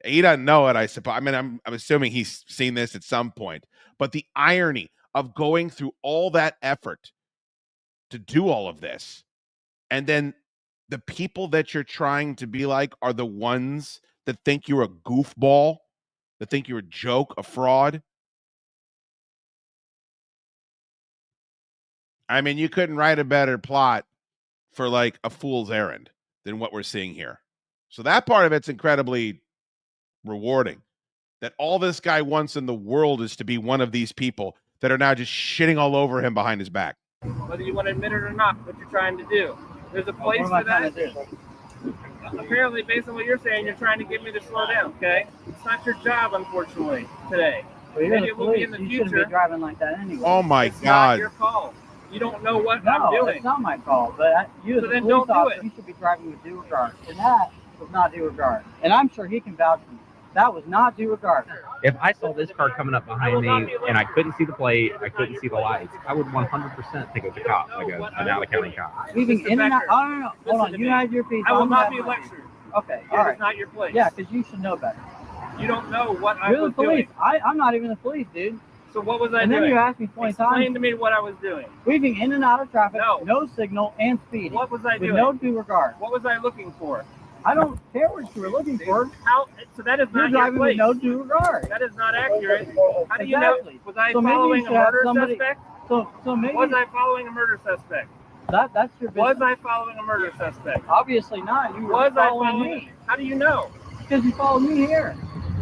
He doesn't know it, I suppose. I mean, I'm assuming he's seen this at some point. But the irony of going through all that effort to do all of this, and then the people that you're trying to be like are the ones that think you're a goofball, that think you're a joke, a fraud. I mean, you couldn't write a better plot for like a fool's errand than what we're seeing here. So that part of it's incredibly rewarding. That all this guy wants in the world is to be one of these people that are now just shitting all over him behind his back. Whether you want to admit it or not, what you're trying to do. There's a place for that. Apparently, based on what you're saying, you're trying to get me to slow down, okay? It's not your job, unfortunately, today. Well, Maybe it will be in the you future. shouldn't be driving like that anyway. Oh my It's God. not your call. You don't know what No, I'm doing. it's not my call. But you, So as a then police don't do officer, it. you should be driving with due regard. And that was not due regard. And I'm sure he can vouch for you. That was not due regard. If I saw this car coming up behind me and I couldn't see the plate, I couldn't see the lights, I would 100% think it was a cop, like an Allen County cop. Leaving in and out. Oh, no. Hold on. to You me. had your piece. I will I'm not having be my lectured. piece. Okay. It All is right. not your place. Yeah, because you should know better. You don't know what I You're was the police. doing. I'm not even the police, dude. So what was I And doing? then you asked me 20 Explain times. to me what I was doing. Weaving in and out of traffic, No. no signal, and speeding. What was I with doing? no due regard. What was I looking for? I don't care what you were looking for. How? So that is You're not your driving with place. no due regard. That is not accurate. How do you Exactly. know? Was I So maybe you following a should have murder somebody- suspect? So maybe Was I following a murder suspect? that's your business. Was I following a murder suspect? Obviously not. You were Was I following following? me. How do you know? Because you followed me here.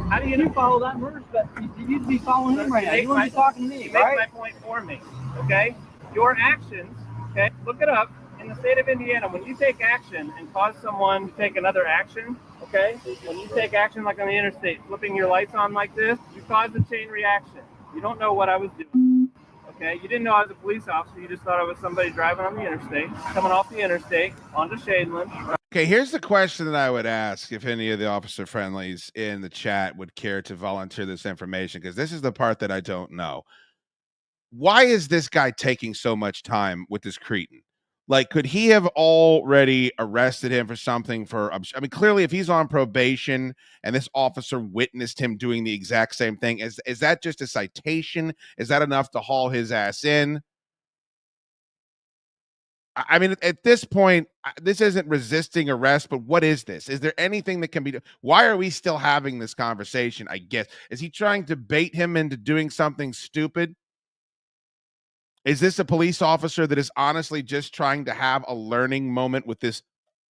How do you You know? follow that murder suspect. You'd be following him right now. make You wouldn't be talking to You me, make right? my point for me. Okay? Your actions. Okay? Look it up. In the state of Indiana, when you take action and cause someone to take another action, okay? When you take action like on the interstate, flipping your lights on like this, you cause a chain reaction. You don't know what I was doing. Okay? You didn't know I was a police officer. You just thought I was somebody driving on the interstate, coming off the interstate onto Shadeland. Okay, here's the question that I would ask if any of the officer friendlies in the chat would care to volunteer this information, because this is the part that I don't know. Why is this guy taking so much time with this cretin? Like, could he have already arrested him for something I mean, clearly, if he's on probation and this officer witnessed him doing the exact same thing, is that just a citation? Is that enough to haul his ass in? I mean, at this point, this isn't resisting arrest, but what is this? Is there anything that can be done? Why are we still having this conversation, I guess? Is he trying to bait him into doing something stupid? Is this a police officer that is honestly just trying to have a learning moment with this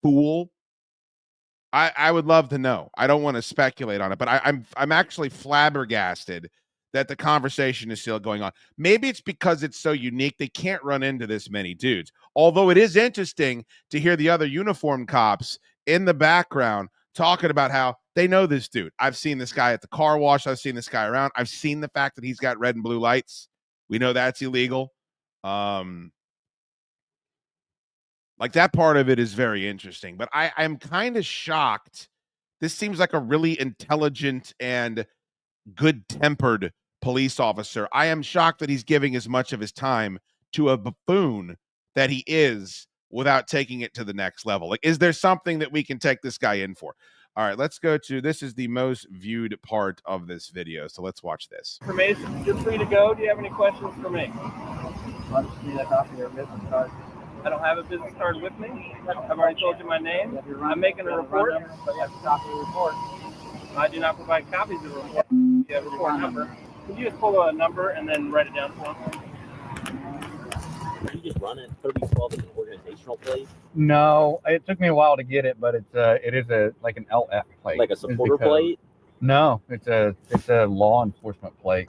fool? I would love to know. I don't want to speculate on it, but I'm actually flabbergasted that the conversation is still going on. Maybe it's because it's so unique they can't run into this many dudes. Although it is interesting to hear the other uniformed cops in the background talking about how they know this dude. I've seen this guy at the car wash. I've seen this guy around. I've seen the fact that he's got red and blue lights. We know that's illegal. Like, that part of it is very interesting, but I'm kind of shocked. This seems like a really intelligent and good-tempered police officer. I am shocked that he's giving as much of his time to a buffoon that he is without taking it to the next level. Like, is there something that we can take this guy in for? All right, let's go to, this is the most viewed part of this video, so let's watch this. Information, you're free to go. Do you have any questions for me? Let's see that copy of your business card. I don't have a business card with me. I've already told you my name. I'm making a report. But you have to copy the report. I do not provide copies of the report. You have a report number. Can you just pull a number and then write it down for me? You just run it 3012 as an organizational plate? No, it took me a while to get it, but it is like an LF plate. Like a supporter plate? No, it's a law enforcement plate.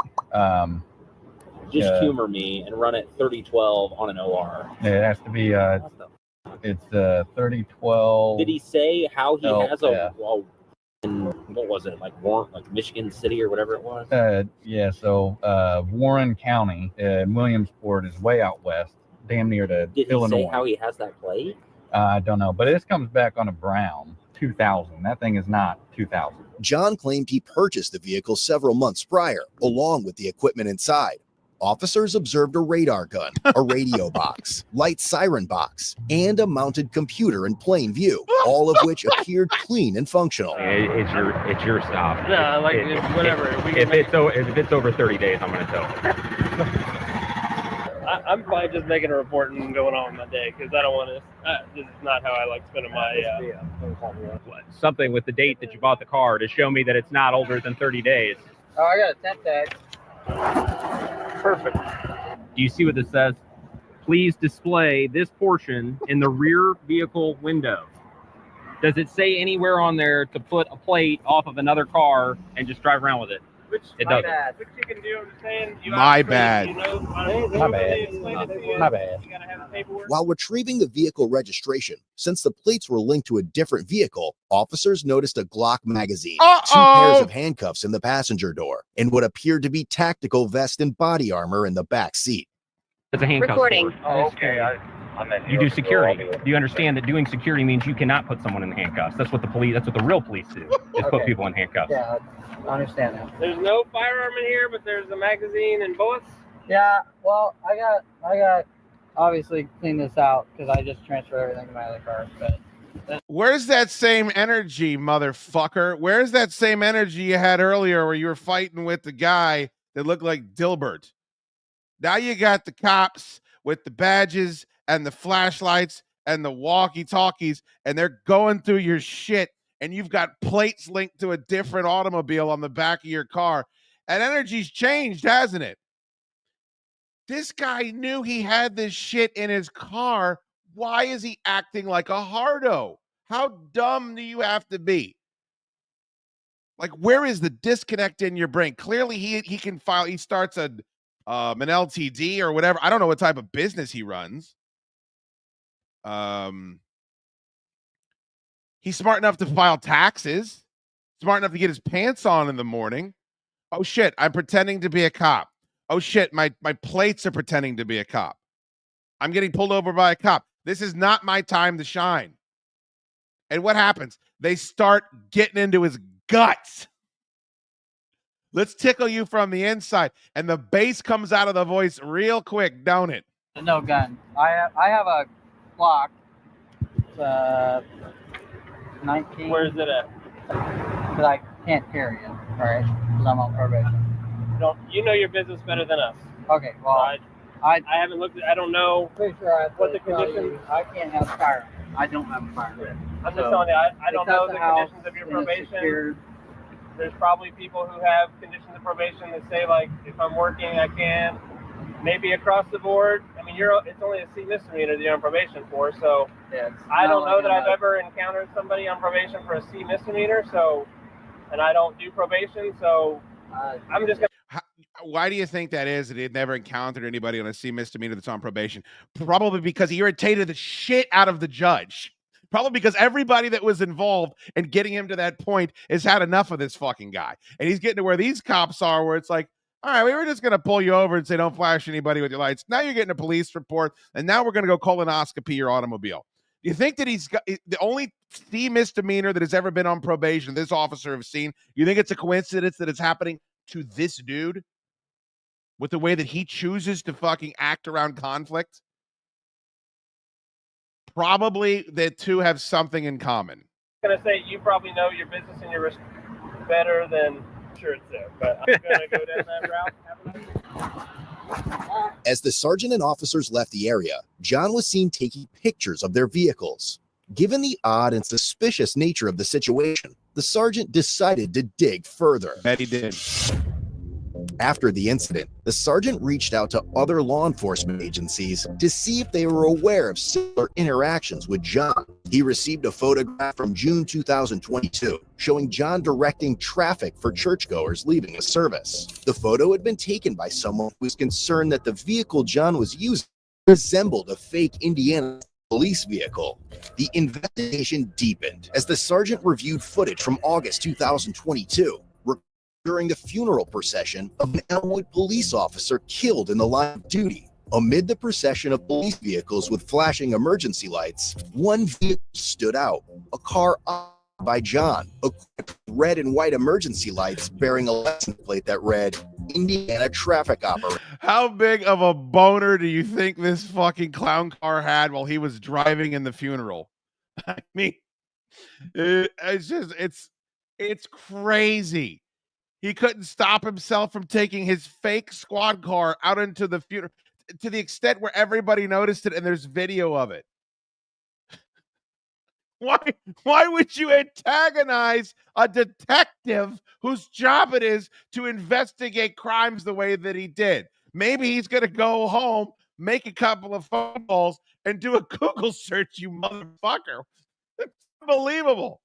Just humor me and run it 3012 on an OR. It has to be it's 3012. Did he say how he has yeah. What was it, like Warren, like Michigan City or whatever it was? Yeah, so Warren County, Williamsport is way out west, damn near to Did Illinois. he say how he has that plate? I don't know, but this comes back on a brown 2000. That thing is not 2000. John claimed he purchased the vehicle several months prior, along with the equipment inside. Officers observed a radar gun, a radio box, light siren box, and a mounted computer in plain view, all of which appeared clean and functional. It's your stop. Yeah, like whatever. If it's over 30 days, I'm going to tow. I'm fine just making a report and going on with my day because I don't want to. This is not how I like spending my. Something with the date that you bought the car to show me that it's not older than 30 days. Oh, I got a temp tag. Perfect. Do you see what this says? Please display this portion in the rear vehicle window. Does it say anywhere on there to put a plate off of another car and just drive around with it? Which, It doesn't. Which you can do, I'm just saying. My bad. You know, My bad. My bad. You gotta have the paperwork. While retrieving the vehicle registration, since the plates were linked to a different vehicle, officers noticed a Glock magazine, 2 pairs of handcuffs in the passenger door, and what appeared to be tactical vest and body armor in the back seat. It's a handcuff Recording. store. Oh, okay. You do security. Do you understand that doing security means you cannot put someone in handcuffs? That's what the police. That's what the real police do. Is put people in handcuffs. Yeah, I understand that. There's no firearm in here, but there's a magazine and bullets. Yeah, well, I got obviously clean this out because I just transferred everything to my other car. But Where's that same energy, motherfucker? Where's that same energy you had earlier where you were fighting with the guy that looked like Dilbert? Now you got the cops with the badges and the flashlights and the walkie-talkies, and they're going through your shit, and you've got plates linked to a different automobile on the back of your car. And energy's changed, hasn't it? This guy knew he had this shit in his car. Why is he acting like a hardo? How dumb do you have to be? Like, where is the disconnect in your brain? Clearly, he can file. He starts an LTD or whatever. I don't know what type of business he runs. He's smart enough to file taxes. Smart enough to get his pants on in the morning. Oh shit, I'm pretending to be a cop. Oh shit, my plates are pretending to be a cop. I'm getting pulled over by a cop. This is not my time to shine. And what happens? They start getting into his guts. Let's tickle you from the inside. And the bass comes out of the voice real quick, don't it? no gun. I have a Glock. It's 19. Where's it at? But I can't carry it, all right? Because I'm on probation. You know your business better than us. Okay, well, I haven't looked at. I don't know. Pretty sure I what the conditions. I can't have a firearm. I don't have a firearm. I'm just telling you. I don't know the conditions of your probation. There's probably people who have conditions of probation that say, like, if I'm working, I can. Maybe across the board. I mean, it's only a C misdemeanor that you're on probation for. So yeah, I don't know that I've ever encountered somebody on probation for a C misdemeanor. So, and I don't do probation. So I'm just gonna. Why do you think that is? That he had never encountered anybody on a C misdemeanor that's on probation? Probably because he irritated the shit out of the judge. Probably because everybody that was involved in getting him to that point has had enough of this fucking guy. And he's getting to where these cops are, where it's like, all right, we were just going to pull you over and say, don't flash anybody with your lights. Now you're getting a police report, and now we're going to go colonoscopy your automobile. Do you think that he's got the only C misdemeanor that has ever been on probation this officer has seen? You think it's a coincidence that it's happening to this dude with the way that he chooses to fucking act around conflict? Probably the two have something in common. I'm gonna say you probably know your business and your risk better than sure it's there, but I'm gonna go down that route. As the sergeant and officers left the area, John was seen taking pictures of their vehicles. Given the odd and suspicious nature of the situation, the sergeant decided to dig further. Bet he did. After the incident, the sergeant reached out to other law enforcement agencies to see if they were aware of similar interactions with John. He received a photograph from June 2022 showing John directing traffic for churchgoers leaving a service. The photo had been taken by someone who was concerned that the vehicle John was using resembled a fake Indiana police vehicle. The investigation deepened as the sergeant reviewed footage from August 2022 during the funeral procession of an Elmwood police officer killed in the line of duty. Amid the procession of police vehicles with flashing emergency lights, one vehicle stood out, a car owned by John, equipped with red and white emergency lights bearing a license plate that read, Indiana Traffic Operator. How big of a boner do you think this fucking clown car had while he was driving in the funeral? I mean, it's crazy. He couldn't stop himself from taking his fake squad car out into the funeral to the extent where everybody noticed it and there's video of it. Why would you antagonize a detective whose job it is to investigate crimes the way that he did? Maybe he's going to go home, make a couple of phone calls, and do a Google search, you motherfucker. Unbelievable.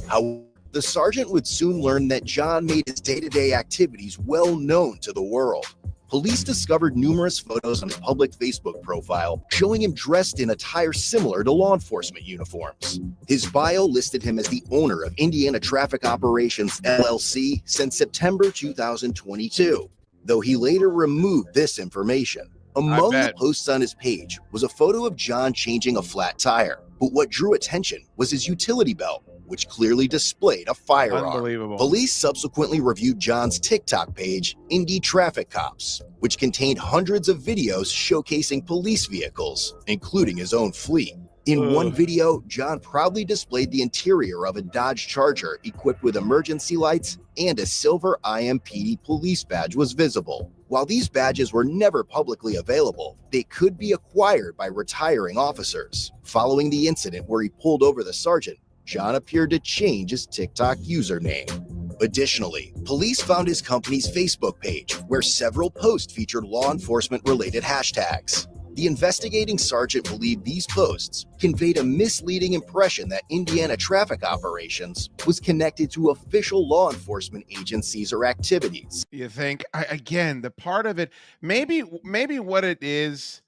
How the sergeant would soon learn that John made his day-to-day activities well known to the world. Police discovered numerous photos on his public Facebook profile showing him dressed in attire similar to law enforcement uniforms. His bio listed him as the owner of Indiana Traffic Operations LLC since September 2022, though he later removed this information. Among the posts on his page was a photo of John changing a flat tire, but what drew attention was his utility belt, which clearly displayed a firearm. Unbelievable. Police subsequently reviewed John's TikTok page, Indy Traffic Cops, which contained hundreds of videos showcasing police vehicles, including his own fleet. In one video, John proudly displayed the interior of a Dodge Charger equipped with emergency lights, and a silver IMPD police badge was visible. While these badges were never publicly available, they could be acquired by retiring officers. Following the incident where he pulled over the sergeant, John appeared to change his TikTok username. Additionally, police found his company's Facebook page, where several posts featured law enforcement-related hashtags. The investigating sergeant believed these posts conveyed a misleading impression that Indiana Traffic Operations was connected to official law enforcement agencies or activities. You think, again, the part of it, maybe what it is,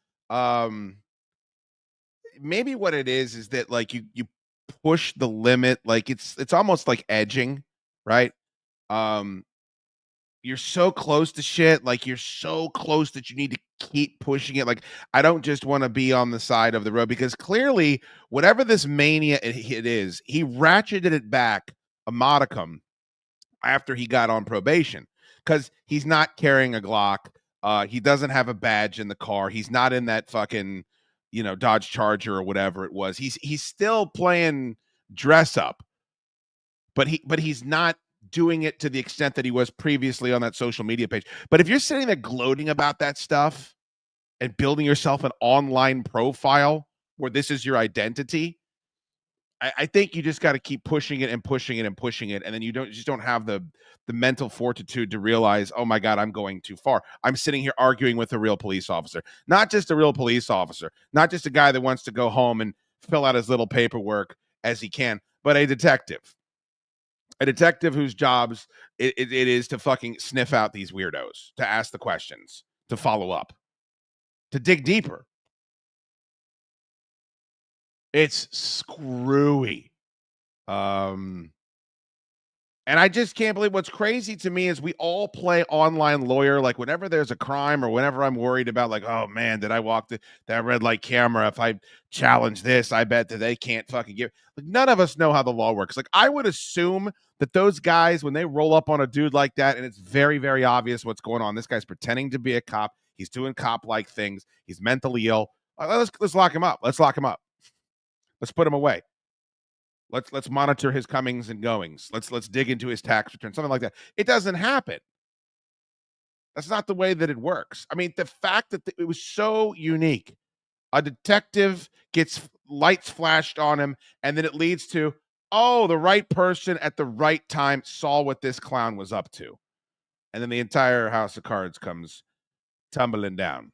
maybe what it is that like you push the limit, like it's almost like edging, right? You're so close to shit, like you're so close that you need to keep pushing it. Like, I don't just want to be on the side of the road, because clearly whatever this mania it is, he ratcheted it back a modicum after he got on probation, because he's not carrying a Glock. He doesn't have a badge in the car. He's not in that fucking, Dodge Charger or whatever it was. He's still playing dress up, but he's not doing it to the extent that he was previously on that social media page. But if you're sitting there gloating about that stuff and building yourself an online profile where this is your identity, I think you just got to keep pushing it and pushing it and pushing it. And then you just don't have the mental fortitude to realize, oh my God, I'm going too far. I'm sitting here arguing with a real police officer, not just a real police officer, not just a guy that wants to go home and fill out his little paperwork as he can, but a detective whose jobs it is to fucking sniff out these weirdos, to ask the questions, to follow up, to dig deeper. It's screwy. And I just can't believe, what's crazy to me is we all play online lawyer. Like, whenever there's a crime or whenever I'm worried about, like, oh man, did I walk that red light camera? If I challenge this, I bet that they can't fucking give. Like, none of us know how the law works. Like, I would assume that those guys, when they roll up on a dude like that, and it's very, very obvious what's going on, this guy's pretending to be a cop. He's doing cop-like things. He's mentally ill. Let's lock him up. Let's lock him up. Let's put him away. Let's monitor his comings and goings. Let's dig into his tax return, something like that. It doesn't happen. That's not the way that it works. I mean, the fact that it was so unique. A detective gets lights flashed on him, and then it leads to, oh, the right person at the right time saw what this clown was up to. And then the entire house of cards comes tumbling down.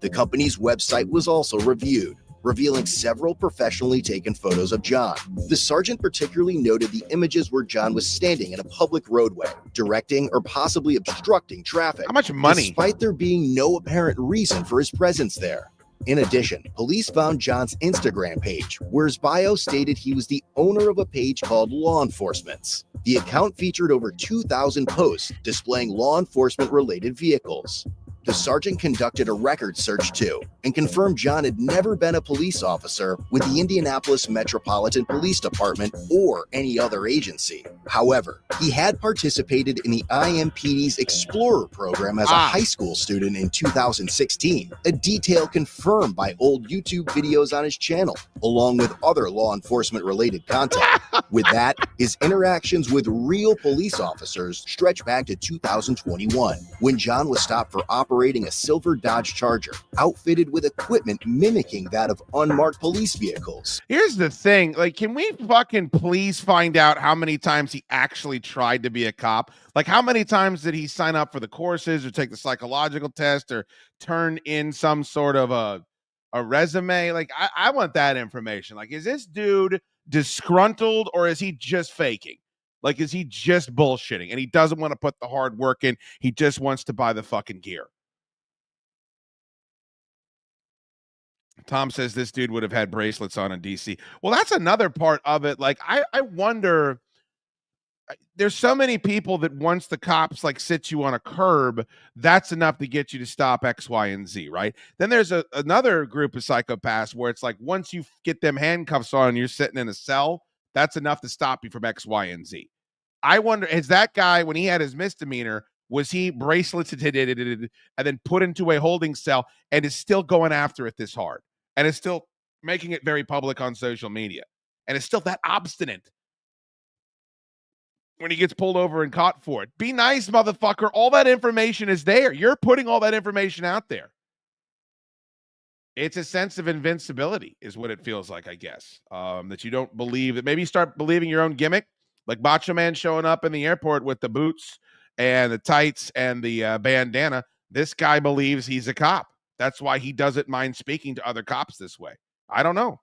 The company's website was also reviewed, revealing several professionally taken photos of John. The sergeant particularly noted the images where John was standing in a public roadway, directing or possibly obstructing traffic. How much money? Despite there being no apparent reason for his presence there. In addition, police found John's Instagram page, where his bio stated he was the owner of a page called Law Enforcement's. The account featured over 2,000 posts displaying law enforcement-related vehicles. The sergeant conducted a record search too, and confirmed John had never been a police officer with the Indianapolis Metropolitan Police Department or any other agency. However, he had participated in the IMPD's Explorer program as a high school student in 2016, a detail confirmed by old YouTube videos on his channel, along with other law enforcement-related content. With that, his interactions with real police officers stretch back to 2021, when John was stopped for operating a silver Dodge Charger, outfitted with equipment mimicking that of unmarked police vehicles. Here's the thing, like, can we fucking please find out how many times he actually tried to be a cop? Like, how many times did he sign up for the courses or take the psychological test or turn in some sort of a a resume? Like, I want that information. Like, is this dude disgruntled or is he just faking? Like, is he just bullshitting and he doesn't want to put the hard work in? He just wants to buy the fucking gear. Tom says this dude would have had bracelets on in DC. Well, that's another part of it. Like, I wonder, there's so many people that once the cops like sit you on a curb, that's enough to get you to stop X, Y, and Z, right? Then there's another group of psychopaths where it's like once you get them handcuffs on and you're sitting in a cell, that's enough to stop you from X, Y, and Z. I wonder, is that guy, when he had his misdemeanor, was he braceleted and then put into a holding cell and is still going after it this hard and is still making it very public on social media and is still that obstinate when he gets pulled over and caught for it? Be nice, motherfucker. All that information is there. You're putting all that information out there. It's a sense of invincibility is what it feels like, I guess, that you don't believe, that maybe you start believing your own gimmick, like Macho Man showing up in the airport with the boots and the tights and the bandana. This guy believes he's a cop. That's why he doesn't mind speaking to other cops this way. I don't know.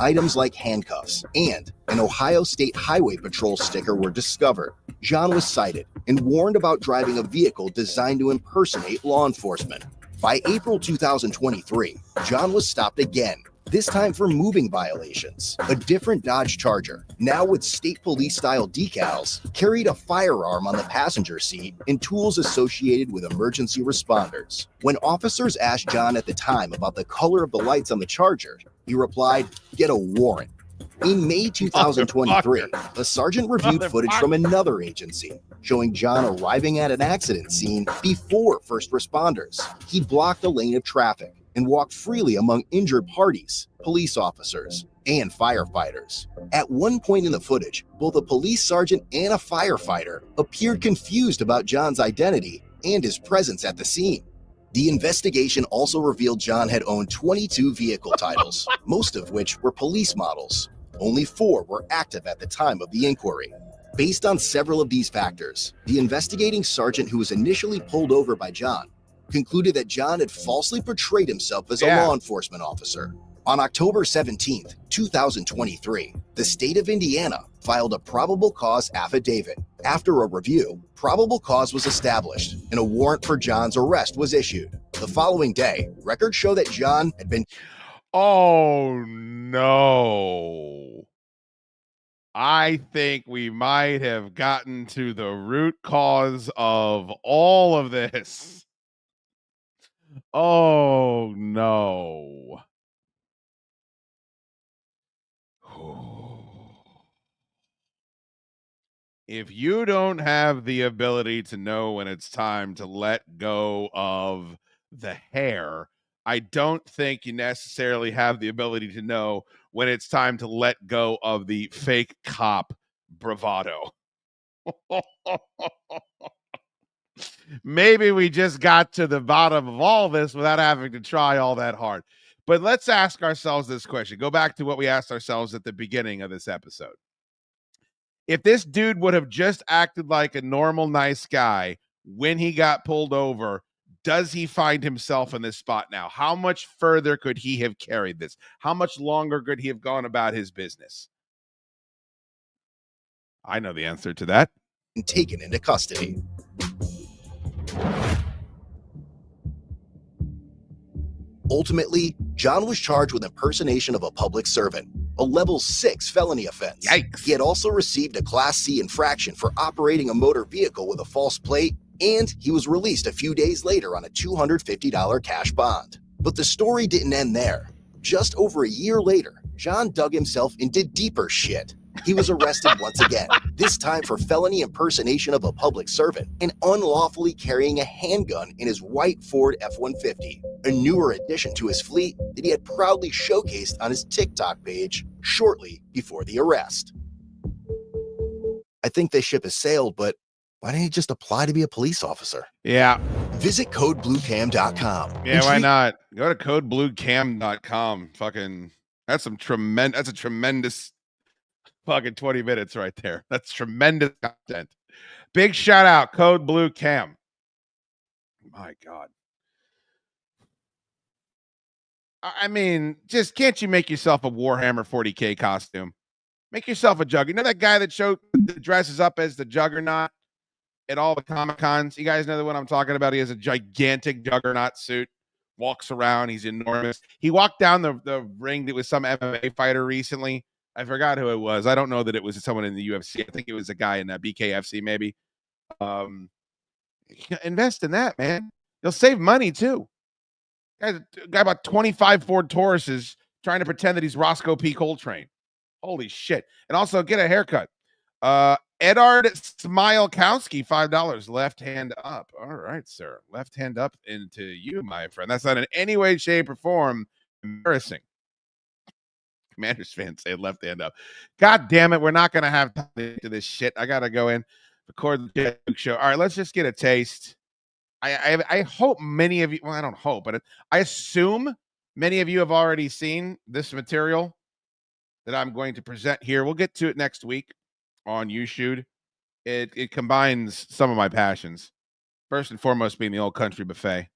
Items like handcuffs and an Ohio State Highway Patrol sticker were discovered. John was cited and warned about driving a vehicle designed to impersonate law enforcement. By April 2023, John was stopped again, this time for moving violations. A different Dodge Charger, now with state police-style decals, carried a firearm on the passenger seat and tools associated with emergency responders. When officers asked John at the time about the color of the lights on the Charger, he replied, "Get a warrant." In May 2023, a sergeant reviewed footage from another agency showing John arriving at an accident scene before first responders. He blocked a lane of traffic and walked freely among injured parties, police officers, and firefighters. At one point in the footage, both a police sergeant and a firefighter appeared confused about John's identity and his presence at the scene. The investigation also revealed John had owned 22 vehicle titles, most of which were police models. Only 4 were active at the time of the inquiry. Based on several of these factors, the investigating sergeant who was initially pulled over by John concluded that John had falsely portrayed himself as a law enforcement officer. On October 17th, 2023, the state of Indiana filed a probable cause affidavit. After a review, probable cause was established and a warrant for John's arrest was issued. The following day, records show that John had been... Oh, no. I think we might have gotten to the root cause of all of this. Oh, no. If you don't have the ability to know when it's time to let go of the hair, I don't think you necessarily have the ability to know when it's time to let go of the fake cop bravado. Maybe we just got to the bottom of all this without having to try all that hard. But let's ask ourselves this question. Go back to what we asked ourselves at the beginning of this episode. If this dude would have just acted like a normal, nice guy when he got pulled over, does he find himself in this spot now? How much further could he have carried this? How much longer could he have gone about his business? I know the answer to that. And taken into custody. Ultimately, John was charged with impersonation of a public servant, a level 6 felony offense. Yikes. He had also received a Class C infraction for operating a motor vehicle with a false plate, and he was released a few days later on a $250 cash bond. But the story didn't end there. Just over a year later, John dug himself into deeper shit. He was arrested once again, this time for felony impersonation of a public servant and unlawfully carrying a handgun in his white Ford F-150, a newer addition to his fleet that he had proudly showcased on his TikTok page shortly before the arrest. I think this ship has sailed, but why didn't he just apply to be a police officer? Yeah. Visit codebluecam.com. Yeah, why not? Go to codebluecam.com. Fucking, that's a tremendous fucking 20 minutes right there. That's tremendous content. Big shout out, Code Blue Cam. My God. I mean, just can't you make yourself a Warhammer 40K costume? Make yourself a Juggernaut. You know that guy that dresses up as the Juggernaut at all the Comic Cons? You guys know the one I'm talking about? He has a gigantic Juggernaut suit, walks around. He's enormous. He walked down the ring. It was some MMA fighter recently. I forgot who it was. I don't know that it was someone in the UFC. I think it was a guy in BKFC maybe. Invest in that, man. You'll save money too. Guy bought 25 Ford Tauruses trying to pretend that he's Roscoe P. Coltrane. Holy shit. And also get a haircut. Edard Smilekowski, $5. Left hand up. All right, sir. Left hand up into you, my friend. That's not in any way, shape, or form embarrassing. Commanders fans say left hand up. God damn it. We're not going to have time to this shit. I got to go in, record the show. All right, let's just get a taste. I hope many of you, well, I don't hope, but I assume many of you have already seen this material that I'm going to present here. We'll get to it next week on YouSchoode. It combines some of my passions. First and foremost being the Old Country Buffet.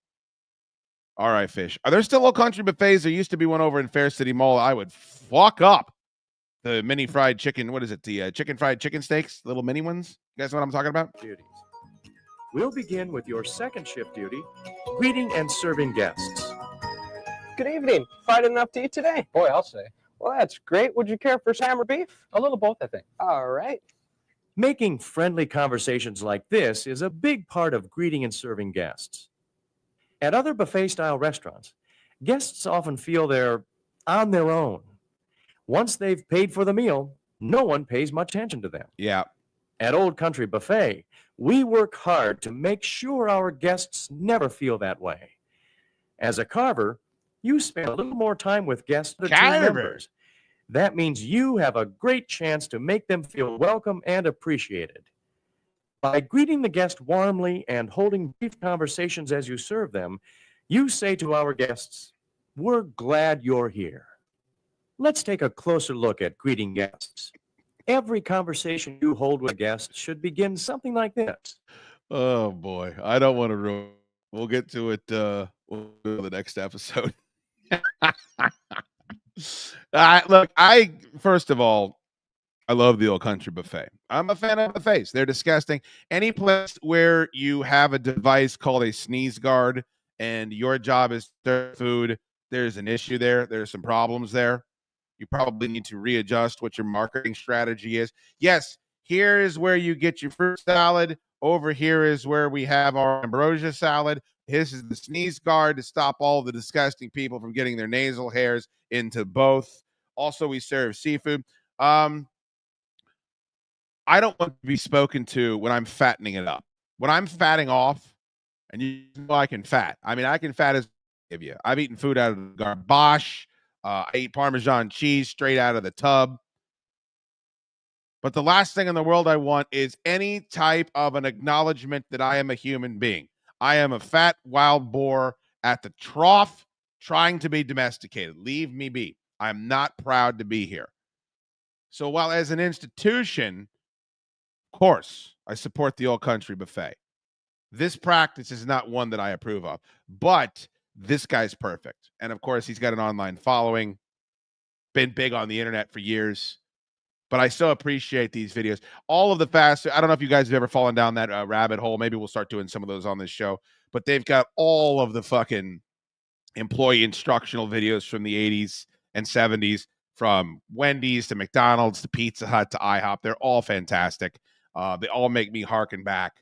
All right, fish. Are there still Old Country Buffets? There used to be one over in Fair City Mall. I would fuck up the mini fried chicken. What is it? The chicken fried chicken steaks? Little mini ones? You guys know what I'm talking about? Duties. We'll begin with your second shift duty, greeting and serving guests. Good evening. Fried enough to eat today? Boy, I'll say. Well, that's great. Would you care for ham or beef? A little both, I think. All right. Making friendly conversations like this is a big part of greeting and serving guests. At other buffet-style restaurants, guests often feel they're on their own. Once they've paid for the meal, no one pays much attention to them. Yeah. At Old Country Buffet, we work hard to make sure our guests never feel that way. As a carver, you spend a little more time with guests than team members. That means you have a great chance to make them feel welcome and appreciated. By greeting the guest warmly and holding brief conversations as you serve them, you say to our guests, "We're glad you're here." Let's take a closer look at greeting guests. Every conversation you hold with a guest should begin something like this. Oh, boy. I don't want to ruin. We'll get to it we'll do the next episode. Look, first of all, I love the Old Country Buffet. I'm a fan of buffets. They're disgusting. Any place where you have a device called a sneeze guard and your job is to serve food, there's an issue there. There's some problems there. You probably need to readjust what your marketing strategy is. Yes, here is where you get your fruit salad. Over here is where we have our ambrosia salad. This is the sneeze guard to stop all the disgusting people from getting their nasal hairs into both. Also, we serve seafood. I don't want to be spoken to when I'm fattening it up. When I'm fatting off, and you know I can fat. I mean, I can fat as I give you. I've eaten food out of the garbage. I eat Parmesan cheese straight out of the tub. But the last thing in the world I want is any type of an acknowledgement that I am a human being. I am a fat wild boar at the trough trying to be domesticated. Leave me be. I'm not proud to be here. So while as an institution, of course, I support the Old Country Buffet. This practice is not one that I approve of, but this guy's perfect. And of course, he's got an online following, been big on the internet for years. But I so appreciate these videos. All of the fast, I don't know if you guys have ever fallen down that rabbit hole. Maybe we'll start doing some of those on this show. But they've got all of the fucking employee instructional videos from the 80s and 70s, from Wendy's to McDonald's to Pizza Hut to IHOP. They're all fantastic. They all make me harken back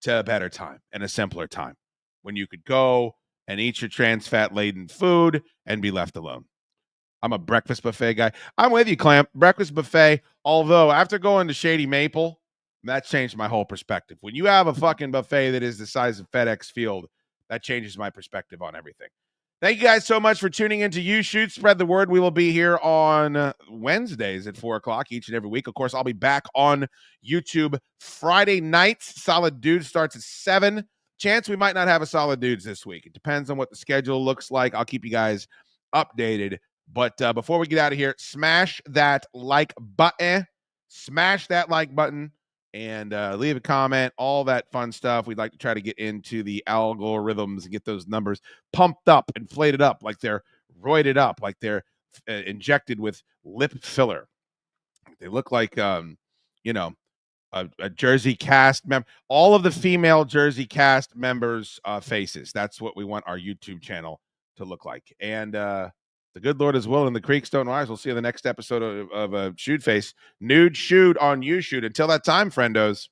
to a better time and a simpler time when you could go and eat your trans fat-laden food and be left alone. I'm a breakfast buffet guy. I'm with you, Clamp. Breakfast buffet, although after going to Shady Maple, that changed my whole perspective. When you have a fucking buffet that is the size of FedEx Field, that changes my perspective on everything. Thank you guys so much for tuning into YouSchoode. Spread the word. We will be here on Wednesdays at 4 o'clock each and every week. Of course, I'll be back on YouTube Friday nights. Solid Dudes starts at 7. Chance we might not have a Solid Dudes this week. It depends on what the schedule looks like. I'll keep you guys updated. But before we get out of here, smash that like button. Smash that like button and leave a comment, all that fun stuff. We'd like to try to get into the algorithms and get those numbers pumped up, inflated up like they're roided up, like they're injected with lip filler. They look like, you know, a Jersey cast member. All of the female Jersey cast members' faces. That's what we want our YouTube channel to look like. And the good Lord is willing, the creeks don't rise. We'll see you in the next episode of Shoot Face. Nude Shoot on YouSchoode. Until that time, friendos.